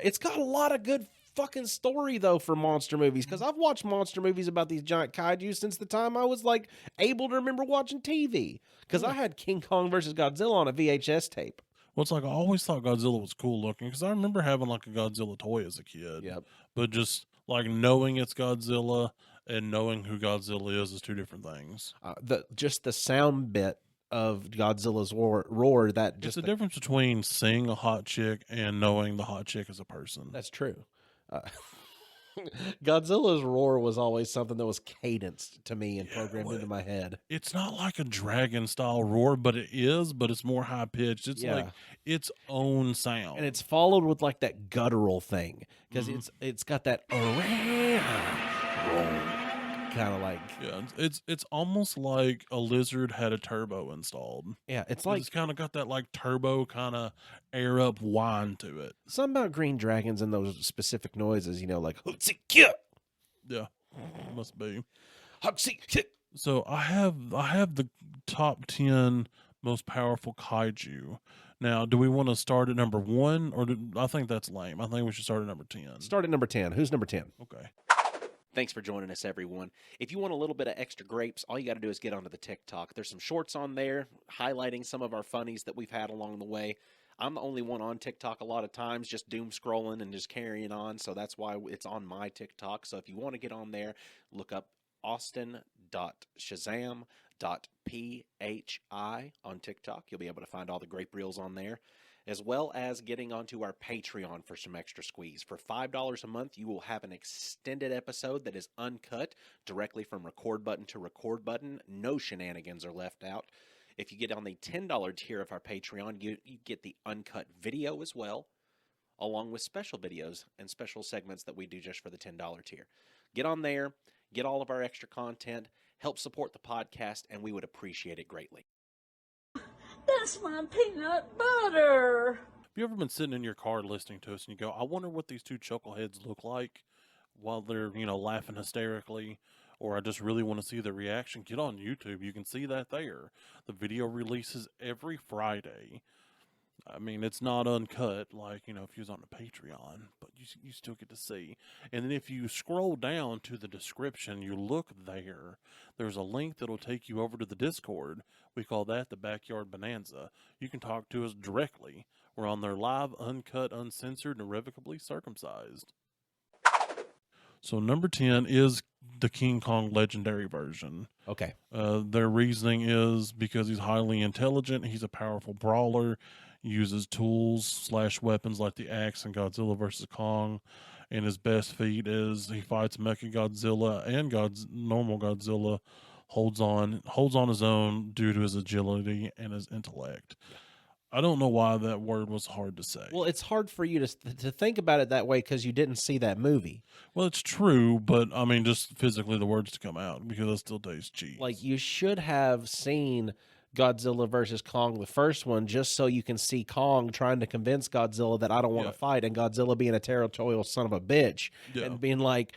of good fucking story though for monster movies, because I've watched monster movies about these giant kaiju since the time I was like able to remember watching TV, because I had King Kong versus Godzilla on a VHS tape. Well, it's like I always thought Godzilla was cool looking, because I remember having like a Godzilla toy as a kid. Yep. But just like knowing it's Godzilla and knowing who Godzilla is two different things. Just the sound bit of Godzilla's roar that It's just the difference between seeing a hot chick and knowing the hot chick is a person. That's true. Godzilla's roar was always something that was cadenced to me and programmed into my head. It's not like a dragon style roar, but it's more high pitched. It's Yeah. like its own sound. And it's followed with like that guttural thing, because it's got that kind of like, yeah, it's almost like a lizard had a turbo installed. yeah, it's Like like it's kind of got that like turbo kind of air up whine to it. something about green dragons and those specific noises, like "Hutsi-kya, Yeah, must be. Hutsi-kya." So I have the top 10 most powerful kaiju. Now, do we want to start at number 1, or I think that's lame. I think we should start at number 10. Start at number 10. Who's number 10? Okay. Thanks for joining us, everyone. If you want a little bit of extra grapes, all you got to do is get onto the TikTok. There's some shorts on there highlighting some of our funnies that we've had along the way. I'm the only one on TikTok a lot of times, just doom scrolling and just carrying on, so that's why it's on my TikTok. So if you want to get on there, look up austin.shazam.phi on TikTok. You'll be able to find all the grape reels on there, as well as getting onto our Patreon for some extra squeeze. For $5 a month, you will have an extended episode that is uncut directly from record button to record button. No shenanigans are left out. If you get on the $10 tier of our Patreon, you get the uncut video as well, along with special videos and special segments that we do just for the $10 tier. Get on there, get all of our extra content, help support the podcast, and we would appreciate it greatly. That's my peanut butter. Have you ever been sitting in your car listening to us and you go, I wonder what these two chuckleheads look like while they're, laughing hysterically, or I just really want to see the reaction? Get on YouTube. You can see that there. The video releases every Friday. I mean, it's not uncut like, if you was on a Patreon, but you still get to see. And then if you scroll down to the description, you look there, there's a link that'll take you over to the Discord. We call that the Backyard Bonanza. You can talk to us directly. We're on there live, uncut, uncensored, and irrevocably circumcised. So number 10 is the King Kong Legendary version. Okay. Their reasoning is because he's highly intelligent, he's a powerful brawler, uses tools/weapons like the axe in Godzilla vs. Kong, and his best feat is he fights Mecha Godzilla and normal Godzilla, holds on his own due to his agility and his intellect. I don't know why that word was hard to say. Well, it's hard for you to think about it that way because you didn't see that movie. Well, it's true, but I mean, just physically the words to come out, because it still tastes cheese. Like, you should have seen Godzilla versus Kong, the first one, just so you can see Kong trying to convince Godzilla that I don't want to fight, and Godzilla being a territorial son of a bitch and being like,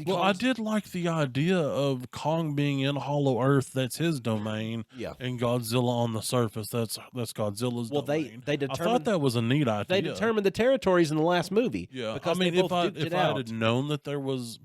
well, I did like the idea of Kong being in Hollow Earth, that's his domain, and Godzilla on the surface, that's Godzilla's domain. They determined, I thought that was a neat idea. They determined the territories in the last movie. Yeah, because I mean, if I had known that there was,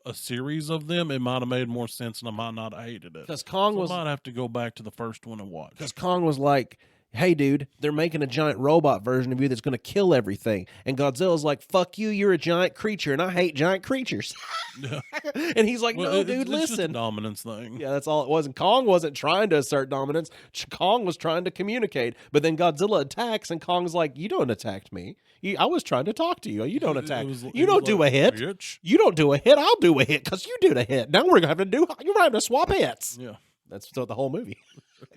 a series of them, it might have made more sense, and I might not have hated it. Because Kong I might have to go back to the first one and watch. Because Kong was like, hey, dude, they're making a giant robot version of you that's going to kill everything. And Godzilla's like, fuck you, you're a giant creature, and I hate giant creatures. Yeah. And he's like, no, dude, it's listen. Just a dominance thing. Yeah, that's all it was. And Kong wasn't trying to assert dominance. Kong was trying to communicate. But then Godzilla attacks, and Kong's like, you don't attack me. I was trying to talk to you. You don't attack. You don't do a hit. Bitch. You don't do a hit. I'll do a hit because you do the hit. Now we're going to have to swap hits. Yeah. That's the whole movie.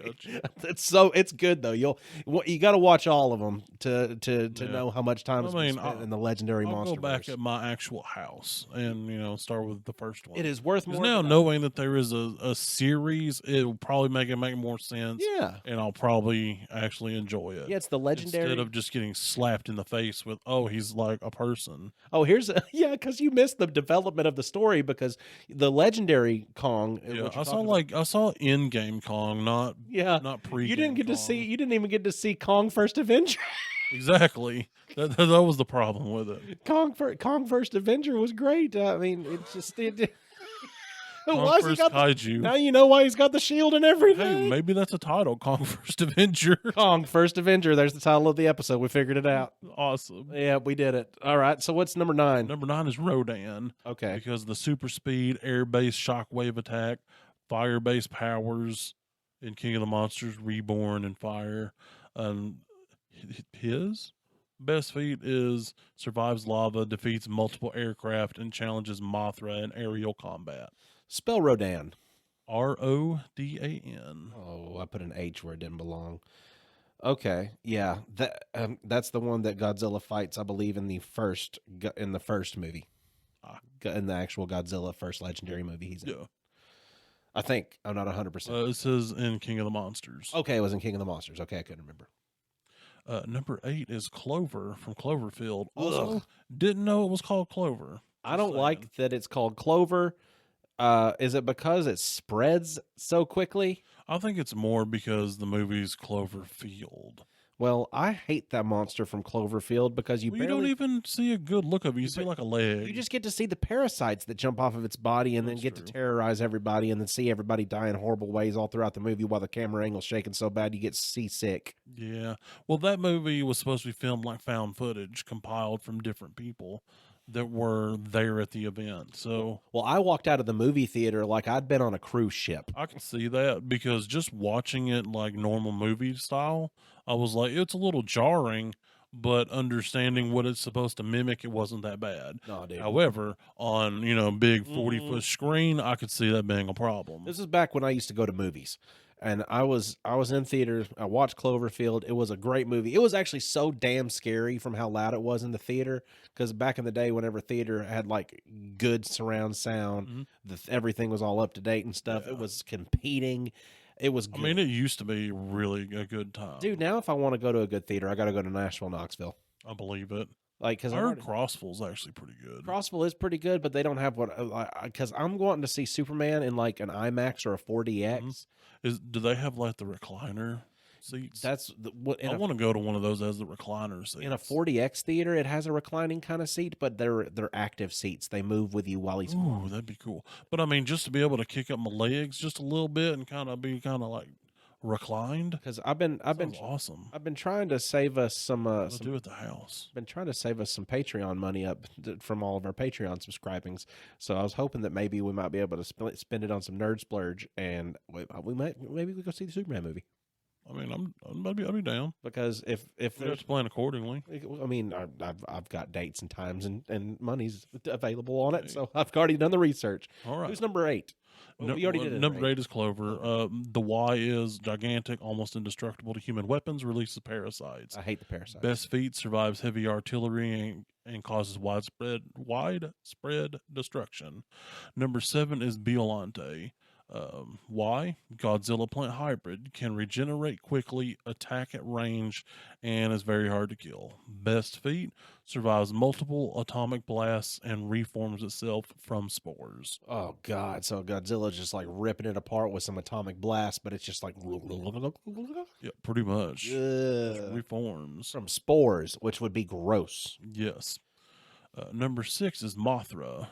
Gotcha. It's good though. You got to watch all of them to know how much time has been spent in the legendary monster. I'll go back at my actual house and start with the first one. It is worth more. Now knowing that there is a series, it will probably make more sense. Yeah, and I'll probably actually enjoy it. Yeah, it's the legendary instead of just getting slapped in the face with he's like a person. Oh, because you missed the development of the story because the legendary Kong. Yeah, I saw in-game Kong, not pre. You didn't even get to see Kong First Avenger. Exactly. That was the problem with it. Kong First Avenger was great. I mean, Kong First Kaiju. Now you know why he's got the shield and everything. Hey, maybe that's a title. Kong First Avenger. Kong First Avenger. There's the title of the episode. We figured it out. Awesome. Yeah, we did it. All right. So what's number 9? Number 9 is Rodan. Okay. Because of the super speed, air-based shockwave attack, fire-based powers in King of the Monsters Reborn and Fire. His best feat is survives lava, defeats multiple aircraft, and challenges Mothra in aerial combat. Spell Rodan. Rodan. Oh, I put an H where it didn't belong. Okay, yeah, that's the one that Godzilla fights, I believe, in the first movie, in the actual Godzilla first legendary movie he's in. Yeah, I think. I'm not 100%. It says in King of the Monsters. Okay, it was in King of the Monsters. Okay, I couldn't remember. Number 8 is Clover from Cloverfield. Also, didn't know it was called Clover. I don't like that it's called Clover. Is it because it spreads so quickly? I think it's more because the movie's Cloverfield. Well, I hate that monster from Cloverfield because you don't even see a good look of it. You see like a leg. You just get to see the parasites that jump off of its body and then get to terrorize everybody and then see everybody die in horrible ways all throughout the movie while the camera angle's shaking so bad you get seasick. Yeah. Well, that movie was supposed to be filmed like found footage compiled from different people that were there at the event. So, well, I walked out of the movie theater like I'd been on a cruise ship. I can see that because just watching it like normal movie style, I was like, it's a little jarring, but understanding what it's supposed to mimic, it wasn't that bad. No, dude. However, on, big 40-foot screen, I could see that being a problem. This is back when I used to go to movies. and I was in theaters. I watched Cloverfield. It was a great movie. It was actually so damn scary from how loud it was in the theater. Because back in the day, whenever theater had like good surround sound, Mhm. everything was all up to date and stuff. Yeah. It was competing. It was I good. mean, it used to be really a good time. Dude, now if I want to go to a good theater, I got to go to Nashville, Knoxville. I believe it. Like, because I heard Crossville's actually pretty good. Crossville is pretty good, but they don't have what. Because I'm wanting to see Superman in like an IMAX or a 4DX. Do they have like the recliner seats? That's what I want to go to one of those as the recliner seats. in a 4DX theater. It has a reclining kind of seat, but they're active seats. They move with you while he's. Ooh, that'd be cool. But I mean, just to be able to kick up my legs just a little bit and be like reclined. Because I've been awesome. I've been trying to save us some I'll do it at the house. been trying to save us some Patreon money up from all of our Patreon subscribings. So I was hoping that maybe we might be able to spend it on some nerd splurge, and maybe we go see the Superman movie. I mean, I'll be down. Because if We have there's, to plan accordingly. I mean, I've got dates and times and money's available on it, so I've already done the research. All right. Who's number 8? Well, we already did it. Number 8 is Clover. The Y is gigantic, almost indestructible to human weapons, releases parasites. I hate the parasite. Best feat, survives heavy artillery and causes widespread destruction. Number 7 is Biolante. Why? Godzilla plant hybrid, can regenerate quickly, attack at range, and is very hard to kill. Best feat, survives multiple atomic blasts and reforms itself from spores. Oh God! So Godzilla's just like ripping it apart with some atomic blast, but it's just like Yeah, pretty much. Ugh. Reforms. From spores, which would be gross. Yes. Number 6 is Mothra,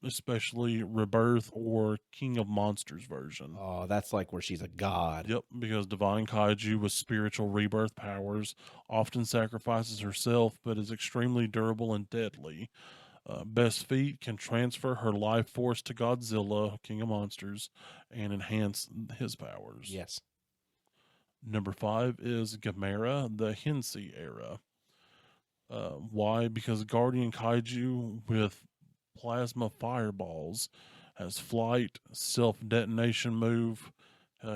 especially Rebirth or King of Monsters version. Oh, that's like where she's a god. Yep, because divine kaiju with spiritual rebirth powers often sacrifices herself, but is extremely durable and deadly. Best feat, can transfer her life force to Godzilla, King of Monsters, and enhance his powers. Yes. Number 5 is Gamera, the Heisei era. Why? Because Guardian Kaiju with plasma fireballs has flight, self-detonation move.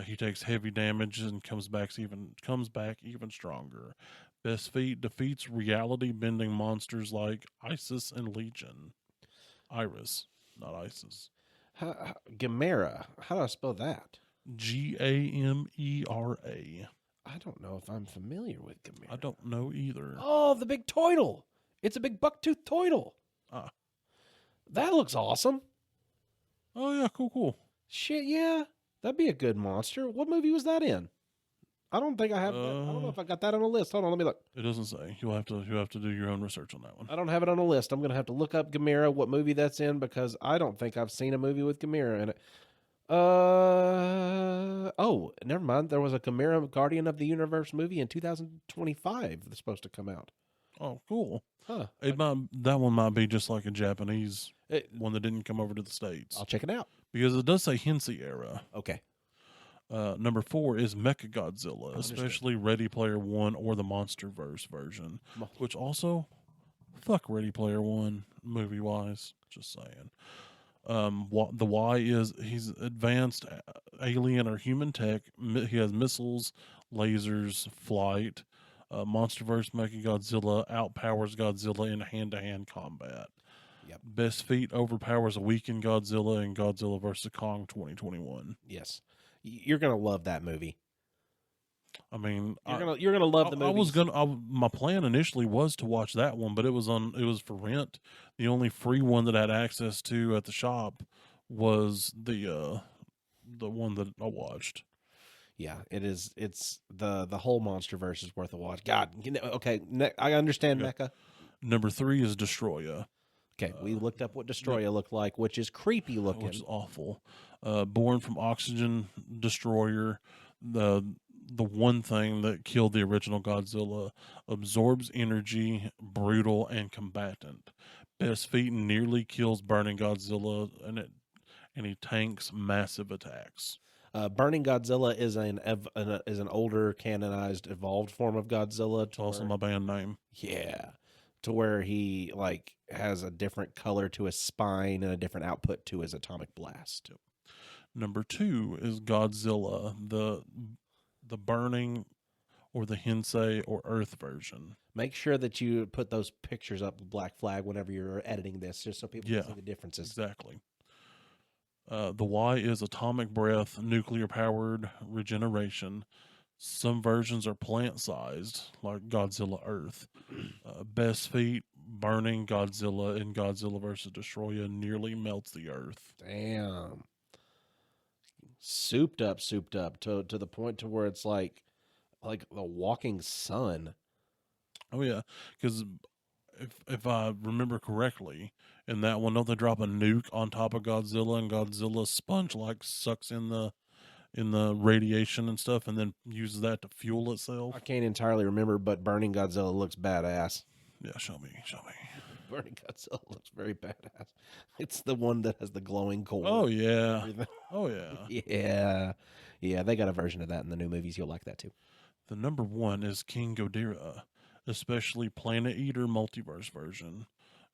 He takes heavy damage and comes back even stronger. Best feat, defeats reality-bending monsters like Isis and Legion. Iris, not Isis. Gamera. How do I spell that? Gamera. I don't know if I'm familiar with Gamera. I don't know either. Oh, the big turtle. It's a big buck-toothed turtle. Ah. That looks awesome. Oh yeah, cool. Shit, yeah. That'd be a good monster. What movie was that in? I don't think I have that. I don't know if I got that on the list. Hold on, let me look. It doesn't say. You'll have to do your own research on that one. I don't have it on the list. I'm going to have to look up Gamera, what movie that's in, because I don't think I've seen a movie with Gamera in it. Oh, never mind. There was a Gamera Guardian of the Universe movie in 2025 that's supposed to come out. Oh, cool. Huh. That one might be just like a Japanese one that didn't come over to the States. I'll check it out. Because it does say Heisei era. Okay. Number 4 is Mechagodzilla, especially Ready Player One or the MonsterVerse version, which also, fuck Ready Player One movie wise. Just saying. The Y is he's advanced alien or human tech. He has missiles, lasers, flight. MonsterVerse Mechagodzilla outpowers Godzilla in hand-to-hand combat. Yep. Best feat, overpowers a weakened Godzilla in Godzilla vs. Kong 2021. Yes. You're going to love that movie. I mean, you're gonna love the movie. My plan initially was to watch that one, but it was for rent. The only free one that I had access to at the shop was the one that I watched. Yeah, it is. It's the whole MonsterVerse is worth a watch. God, okay, I understand Mecha. Number 3 is Destroya. Okay, we looked up what Destroya looked like, which is creepy looking, which is awful. Born from Oxygen Destroyer, the one thing that killed the original Godzilla, absorbs energy, brutal, and combatant. Best feat, nearly kills burning Godzilla, and he tanks massive attacks. Burning Godzilla is an older canonized evolved form of Godzilla. It's also my band name. Yeah, to where he has a different color to his spine and a different output to his atomic blast. Number 2 is Godzilla, the burning or the Heisei or Earth version. Make sure that you put those pictures up with Black Flag whenever you're editing this, just so people Yeah. can see the differences. Exactly. The Y is atomic breath, nuclear powered regeneration. Some versions are plant sized, like Godzilla Earth. Best feat, burning Godzilla in Godzilla vs. Destroyer nearly melts the Earth. Damn. Souped up to the point to where it's like the walking sun. Oh yeah, because if I remember correctly, in that one, don't they drop a nuke on top of Godzilla and Godzilla's sponge like sucks in the radiation and stuff, and then uses that to fuel itself? I can't entirely remember, but Burning Godzilla looks badass. Yeah, show me. Burning Godzilla looks very badass. It's the one that has the glowing core. Oh yeah, Everything. oh yeah. Yeah. They got a version of that in the new movies. You'll like that too. The number 1 is King Ghidorah, especially Planet Eater multiverse version,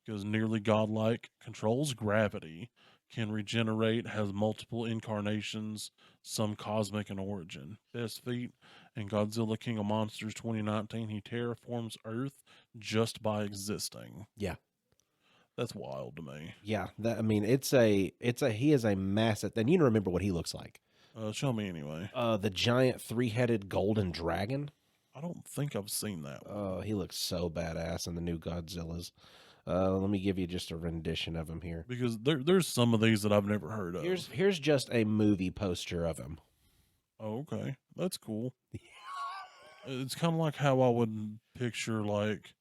because nearly godlike, controls gravity, can regenerate, has multiple incarnations, some cosmic in origin. Best feat in Godzilla King of Monsters 2019, he terraforms Earth just by existing. Yeah. That's wild to me. Yeah, he is a massive. Then you need to remember what he looks like. Show me anyway. The giant 3-headed golden dragon. I don't think I've seen that one. He looks so badass in the new Godzillas. Let me give you just a rendition of him here. Because there's some of these that I've never heard of. Here's just a movie poster of him. Oh, okay. That's cool. It's kind of like how I would picture, like,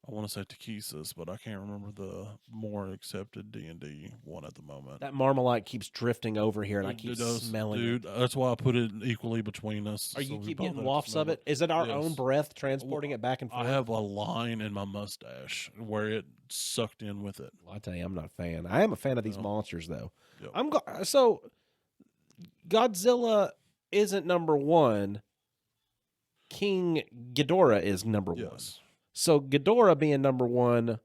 I want to say Takesis, but I can't remember the more accepted D&D one at the moment. That Marmalite keeps drifting over here, and I It keep does, smelling dude. it. That's why I put it equally between us. Are so you we keep both getting have to wafts smell of it? Is it our Yes. own breath transporting it back and forth? I have a line in my mustache where it sucked in with it. Well, I tell you, I'm not a fan. I am a fan of these No. monsters, though. Yep. So Godzilla isn't number 1. King Ghidorah is number 1. Yes. So Ghidorah being number 1,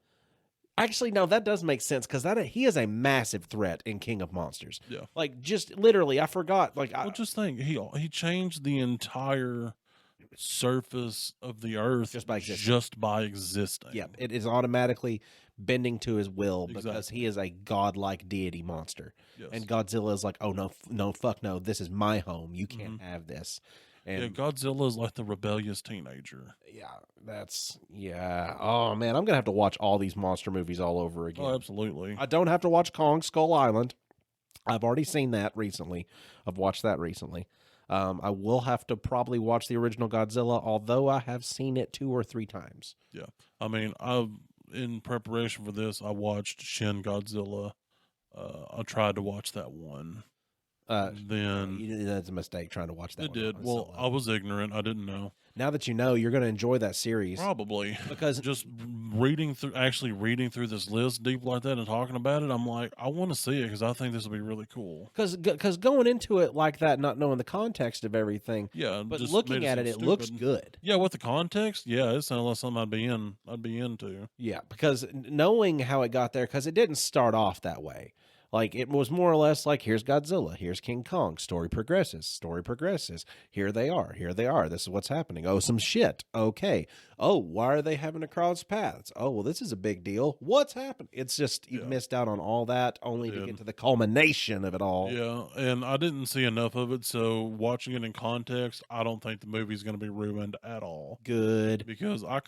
actually, no, that does make sense because he is a massive threat in King of Monsters. Yeah. Like, just literally, I forgot. Like, Well, just think, he changed the entire surface of the Earth Just by existing. Just by existing. yeah, it is automatically bending to his will because Exactly. he is a godlike deity monster. Yes. And Godzilla is like, oh no, fuck no, this is my home. You can't have this. And yeah, Godzilla is like the rebellious teenager. Oh man, I'm gonna have to watch all these monster movies all over again. Oh, absolutely. I don't have to watch Kong Skull Island. I've already seen that recently. I've watched that recently. I will have to probably watch the original Godzilla, although I have seen it 2 or 3 times. Yeah. I mean, in preparation for this, I watched Shin Godzilla. I tried to watch that one. Then That's a mistake trying to watch that. it one did. on Well, solo. I was ignorant. I didn't know. Now that you know, you're going to enjoy that series Probably. because Just reading through this list deep like that and talking about it, I'm like, I want to see it because I think this will be really cool. because going into it like that, not knowing the context of everything, Yeah, but just looking made at it, seem it looks stupid. good. Yeah, with the context, yeah, it sounds like something I'd be into. Yeah, because knowing how it got there, because it didn't start off that way. Like, it was more or less like, here's Godzilla, here's King Kong, story progresses, here they are, this is what's happening. Oh, some shit, okay. Oh, why are they having to cross paths? Oh, well, this is a big deal. What's happened? It's just, you've Yeah. missed out on all that, only to did. get to the culmination of it all. Yeah, and I didn't see enough of it, so watching it in context, I don't think the movie's going to be ruined at all. Good. Because I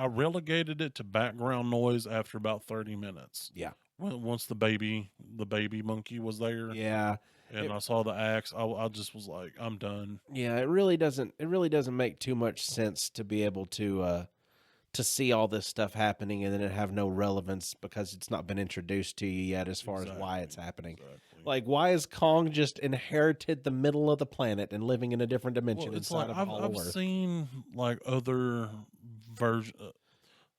relegated it to background noise after about 30 minutes. Yeah. Once the baby monkey was there, Yeah. and I saw the axe, I just was like, I'm done. Yeah, it really doesn't make too much sense to be able to see all this stuff happening and then it have no relevance because it's not been introduced to you yet as far as why it's happening. Exactly. Like, why is Kong just inherited the middle of the planet and living in a different dimension Well, it's inside like of Hollow I've Earth? seen like other version.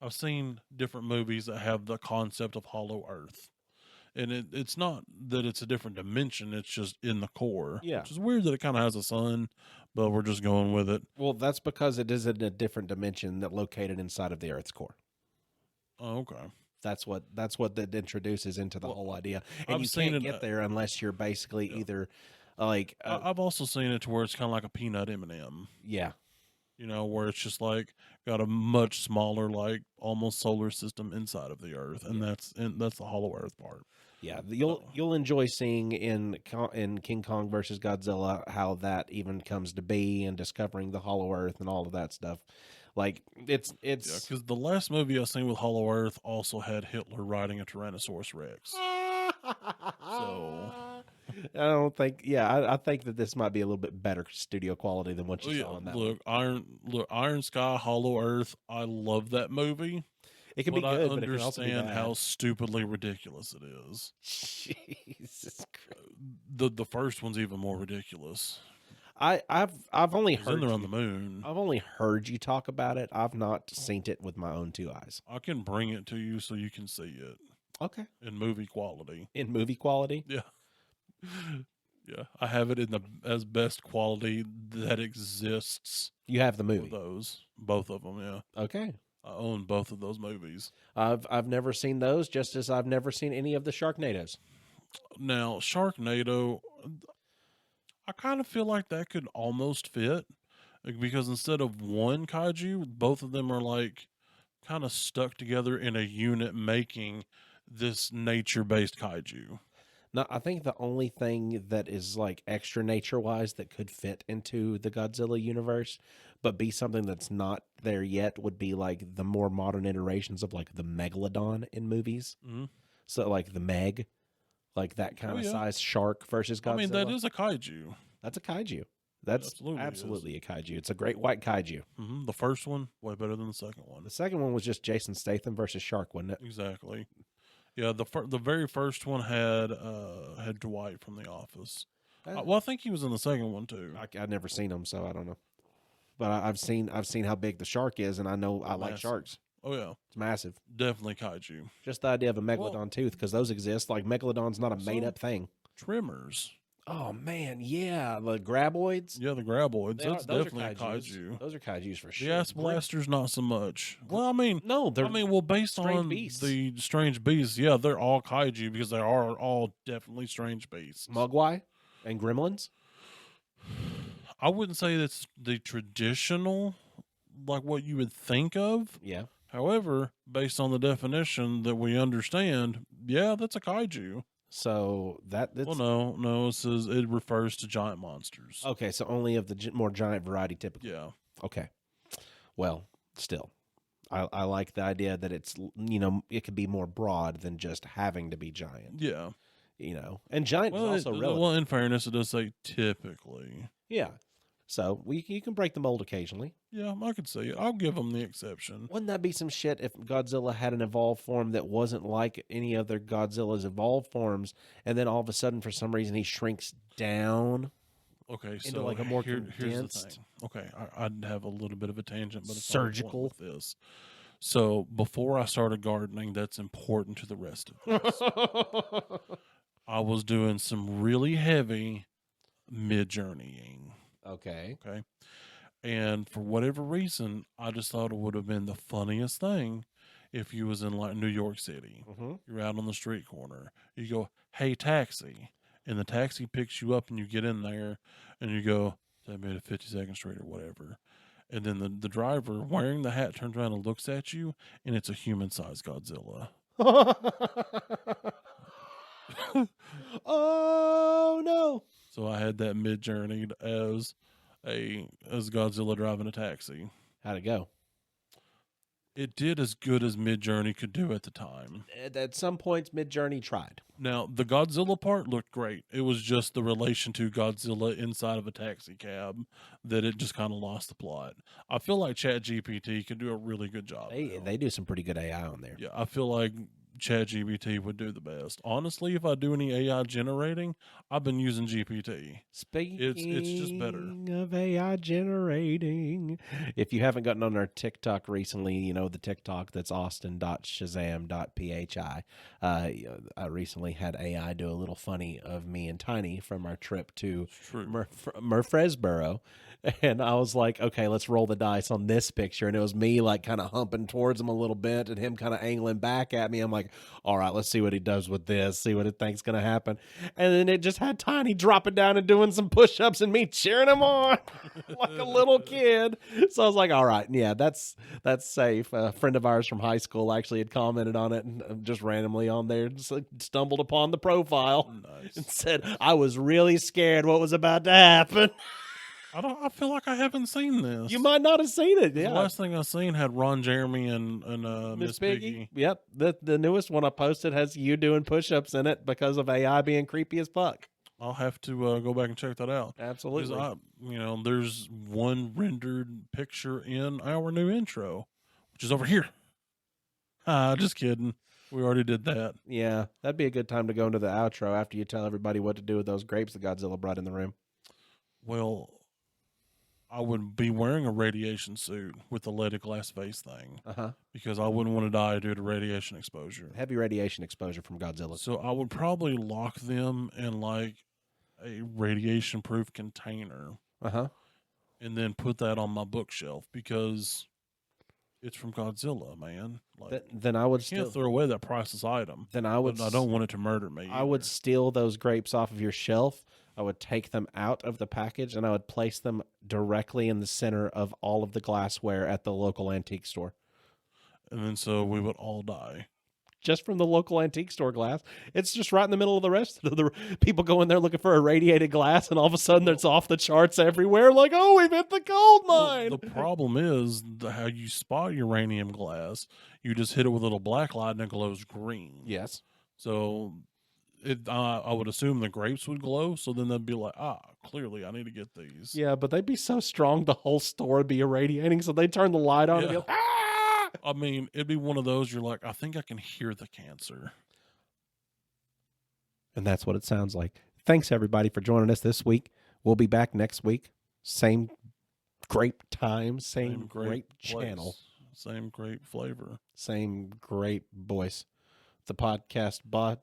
I've seen different movies that have the concept of Hollow Earth, and it's not that it's a different dimension; it's just in the core. Yeah. Which is weird that it kind of has a sun, but we're just going with it. Well, that's because it is in a different dimension that located inside of the Earth's core. Oh, okay. That's what that introduces into the whole idea, and I've you seen can't it, get there unless you're basically either like I've also seen it to where it's kind of like a peanut M&M. yeah. You know, where it's just like got a much smaller, like almost solar system inside of the Earth, and that's the Hollow Earth part. Yeah, So, you'll enjoy seeing in King Kong versus Godzilla how that even comes to be, and discovering the Hollow Earth and all of that stuff. Like it's yeah, because the last movie I seen with Hollow Earth also had Hitler riding a Tyrannosaurus Rex. So, I don't think. Yeah, I think that this might be a little bit better studio quality than what you saw in that one. Iron Sky, Hollow Earth. I love that movie, It can be but I good, but it can also be understand how bad. stupidly ridiculous it is. Jesus Christ. The first one's even more ridiculous. I've only He's in heard there you, on the moon. I've only heard you talk about it. I've not seen it with my own two eyes. I can bring it to you so you can see it Okay. in movie quality. In movie quality? Yeah. Yeah, I have it in the as best quality that exists. You have the For movie. those, both of them. Yeah, Okay. I own both of those movies. I've never seen those, just as I've never seen any of the Sharknadoes. Now, Sharknado, I kind of feel like that could almost fit because instead of one kaiju, both of them are like kind of stuck together in a unit making this nature-based kaiju. No, I think the only thing that is like extra nature wise that could fit into the Godzilla universe, but be something that's not there yet, would be like the more modern iterations of like the Megalodon in movies. Mhm. So like the Meg, like that kind of yeah. size shark versus Godzilla. I mean, that is a kaiju. That's a kaiju. That's absolutely absolutely a kaiju. It's a great white kaiju. The first one, way better than the second one. The second one was just Jason Statham versus shark, wasn't it? Exactly. Yeah, the very first one had Dwight from The Office. Well, I think he was in the second one too. I've never seen him, so I don't know. But I've seen how big the shark is, and I know I like Massive. sharks. Oh yeah, It's massive. definitely kaiju. Just the idea of a megalodon tooth, because those exist. Like megalodon's not a made up thing. Tremors. Oh man, yeah, the graboids. Yeah, the graboids. That's those definitely are a kaiju. Those are kaijus for The sure. ass blasters, not so much. Well, I mean, No, they're based strange on beasts. the strange beasts, yeah, they're all kaiju because they are all definitely strange beasts. Mogwai and gremlins. I wouldn't say that's the traditional, like what you would think of. Yeah. However, based on the definition that we understand, yeah, that's a kaiju. So that's Well, no, it says it refers to giant monsters. okay. So only of the more giant variety, typically. Yeah. Okay. Well, still, I like the idea that it's it could be more broad than just having to be giant. Yeah. And giant is also relative. Well, in fairness, it does say typically. Yeah. So you can break the mold occasionally. Yeah, I could see it. I'll give them the exception. Wouldn't that be some shit if Godzilla had an evolved form that wasn't like any other Godzilla's evolved forms, and then all of a sudden, for some reason, he shrinks down? Okay, into so like a more here's the condensed- thing. Okay, I'd have a little bit of a tangent, but it's Surgical. with this. So before I started gardening, that's important to the rest of this. I was doing some really heavy mid-journeying. Okay. Okay. And for whatever reason, I just thought it would have been the funniest thing if you was in like New York City. Mm-hmm. You're out on the street corner. You go, "Hey, taxi." And the taxi picks you up and you get in there and you go, "Take me to 52nd Street or whatever." And then the driver wearing the hat turns around and looks at you and it's a human-sized Godzilla. Oh no! So I had that mid-journey as Godzilla driving a taxi. How'd it go? It did as good as Mid-Journey could do at the time. At some points, Mid-Journey tried. Now, the Godzilla part looked great. It was just the relation to Godzilla inside of a taxi cab that it just kind of lost the plot. I feel like ChatGPT could do a really good job. They do some pretty good AI on there. Yeah, I feel like ChatGPT would do the best. Honestly, if I do any AI generating, I've been using GPT. Speaking It's just better. of AI generating, if you haven't gotten on our TikTok recently, you know the TikTok that's austin.shazam.phi. I recently had AI do a little funny of me and Tiny from our trip to Murfreesboro. And I was like, okay, let's roll the dice on this picture. And it was me like kind of humping towards him a little bit and him kind of angling back at me. I'm like, all right, let's see what he does with this, see what it thinks going to happen. And then it just had Tiny dropping down and doing some push-ups and me cheering him on like a little kid. So I was like, all right, yeah, that's safe. A friend of ours from high school actually had commented on it and just randomly on there just stumbled upon the profile and said, I was really scared what was about to happen. I feel like I haven't seen this. You might not have seen it. Yeah. The last thing I seen had Ron Jeremy and Miss Piggy. Yep. The newest one I posted has you doing push-ups in it because of AI being creepy as fuck. I'll have to go back and check that out. Absolutely. There's one rendered picture in our new intro, which is over here. Just kidding. We already did that. Yeah, that'd be a good time to go into the outro after you tell everybody what to do with those grapes that Godzilla brought in the room. Well, I would be wearing a radiation suit with the leaded glass face thing because I wouldn't want to die due to radiation exposure. Heavy radiation exposure from Godzilla. So I would probably lock them in like a radiation-proof container and then put that on my bookshelf because it's from Godzilla, man. Like, then I would can't throw away that priceless item. Then I would. I don't want it to murder me. I would steal those grapes off of your shelf. I would take them out of the package and I would place them directly in the center of all of the glassware at the local antique store. And then so we would all die. Just from the local antique store glass. It's just right in the middle of the rest of the people go in there looking for irradiated glass, and all of a sudden it's off the charts everywhere. Like, oh, we've hit the gold mine. Well, the problem is how you spot uranium glass. You just hit it with a little black light and it glows green. Yes. So I would assume the grapes would glow. So then they'd be like, clearly I need to get these. Yeah, but they'd be so strong the whole store would be irradiating. So they'd turn the light on and be like, I mean, it'd be one of those you're like, I think I can hear the cancer. And that's what it sounds like. Thanks, everybody, for joining us this week. We'll be back next week. Same grape time, same grape channel. Same grape flavor. Same grape voice. The podcast Bash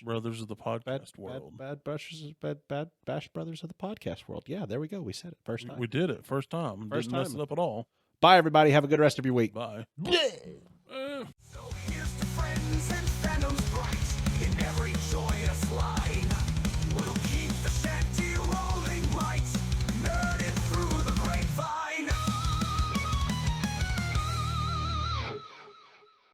Brothers of the podcast world. Bash Brothers of the podcast world. Yeah, there we go. We said it first time. We did it first time. Didn't mess it up at all. Bye, everybody. Have a good rest of your week. Bye.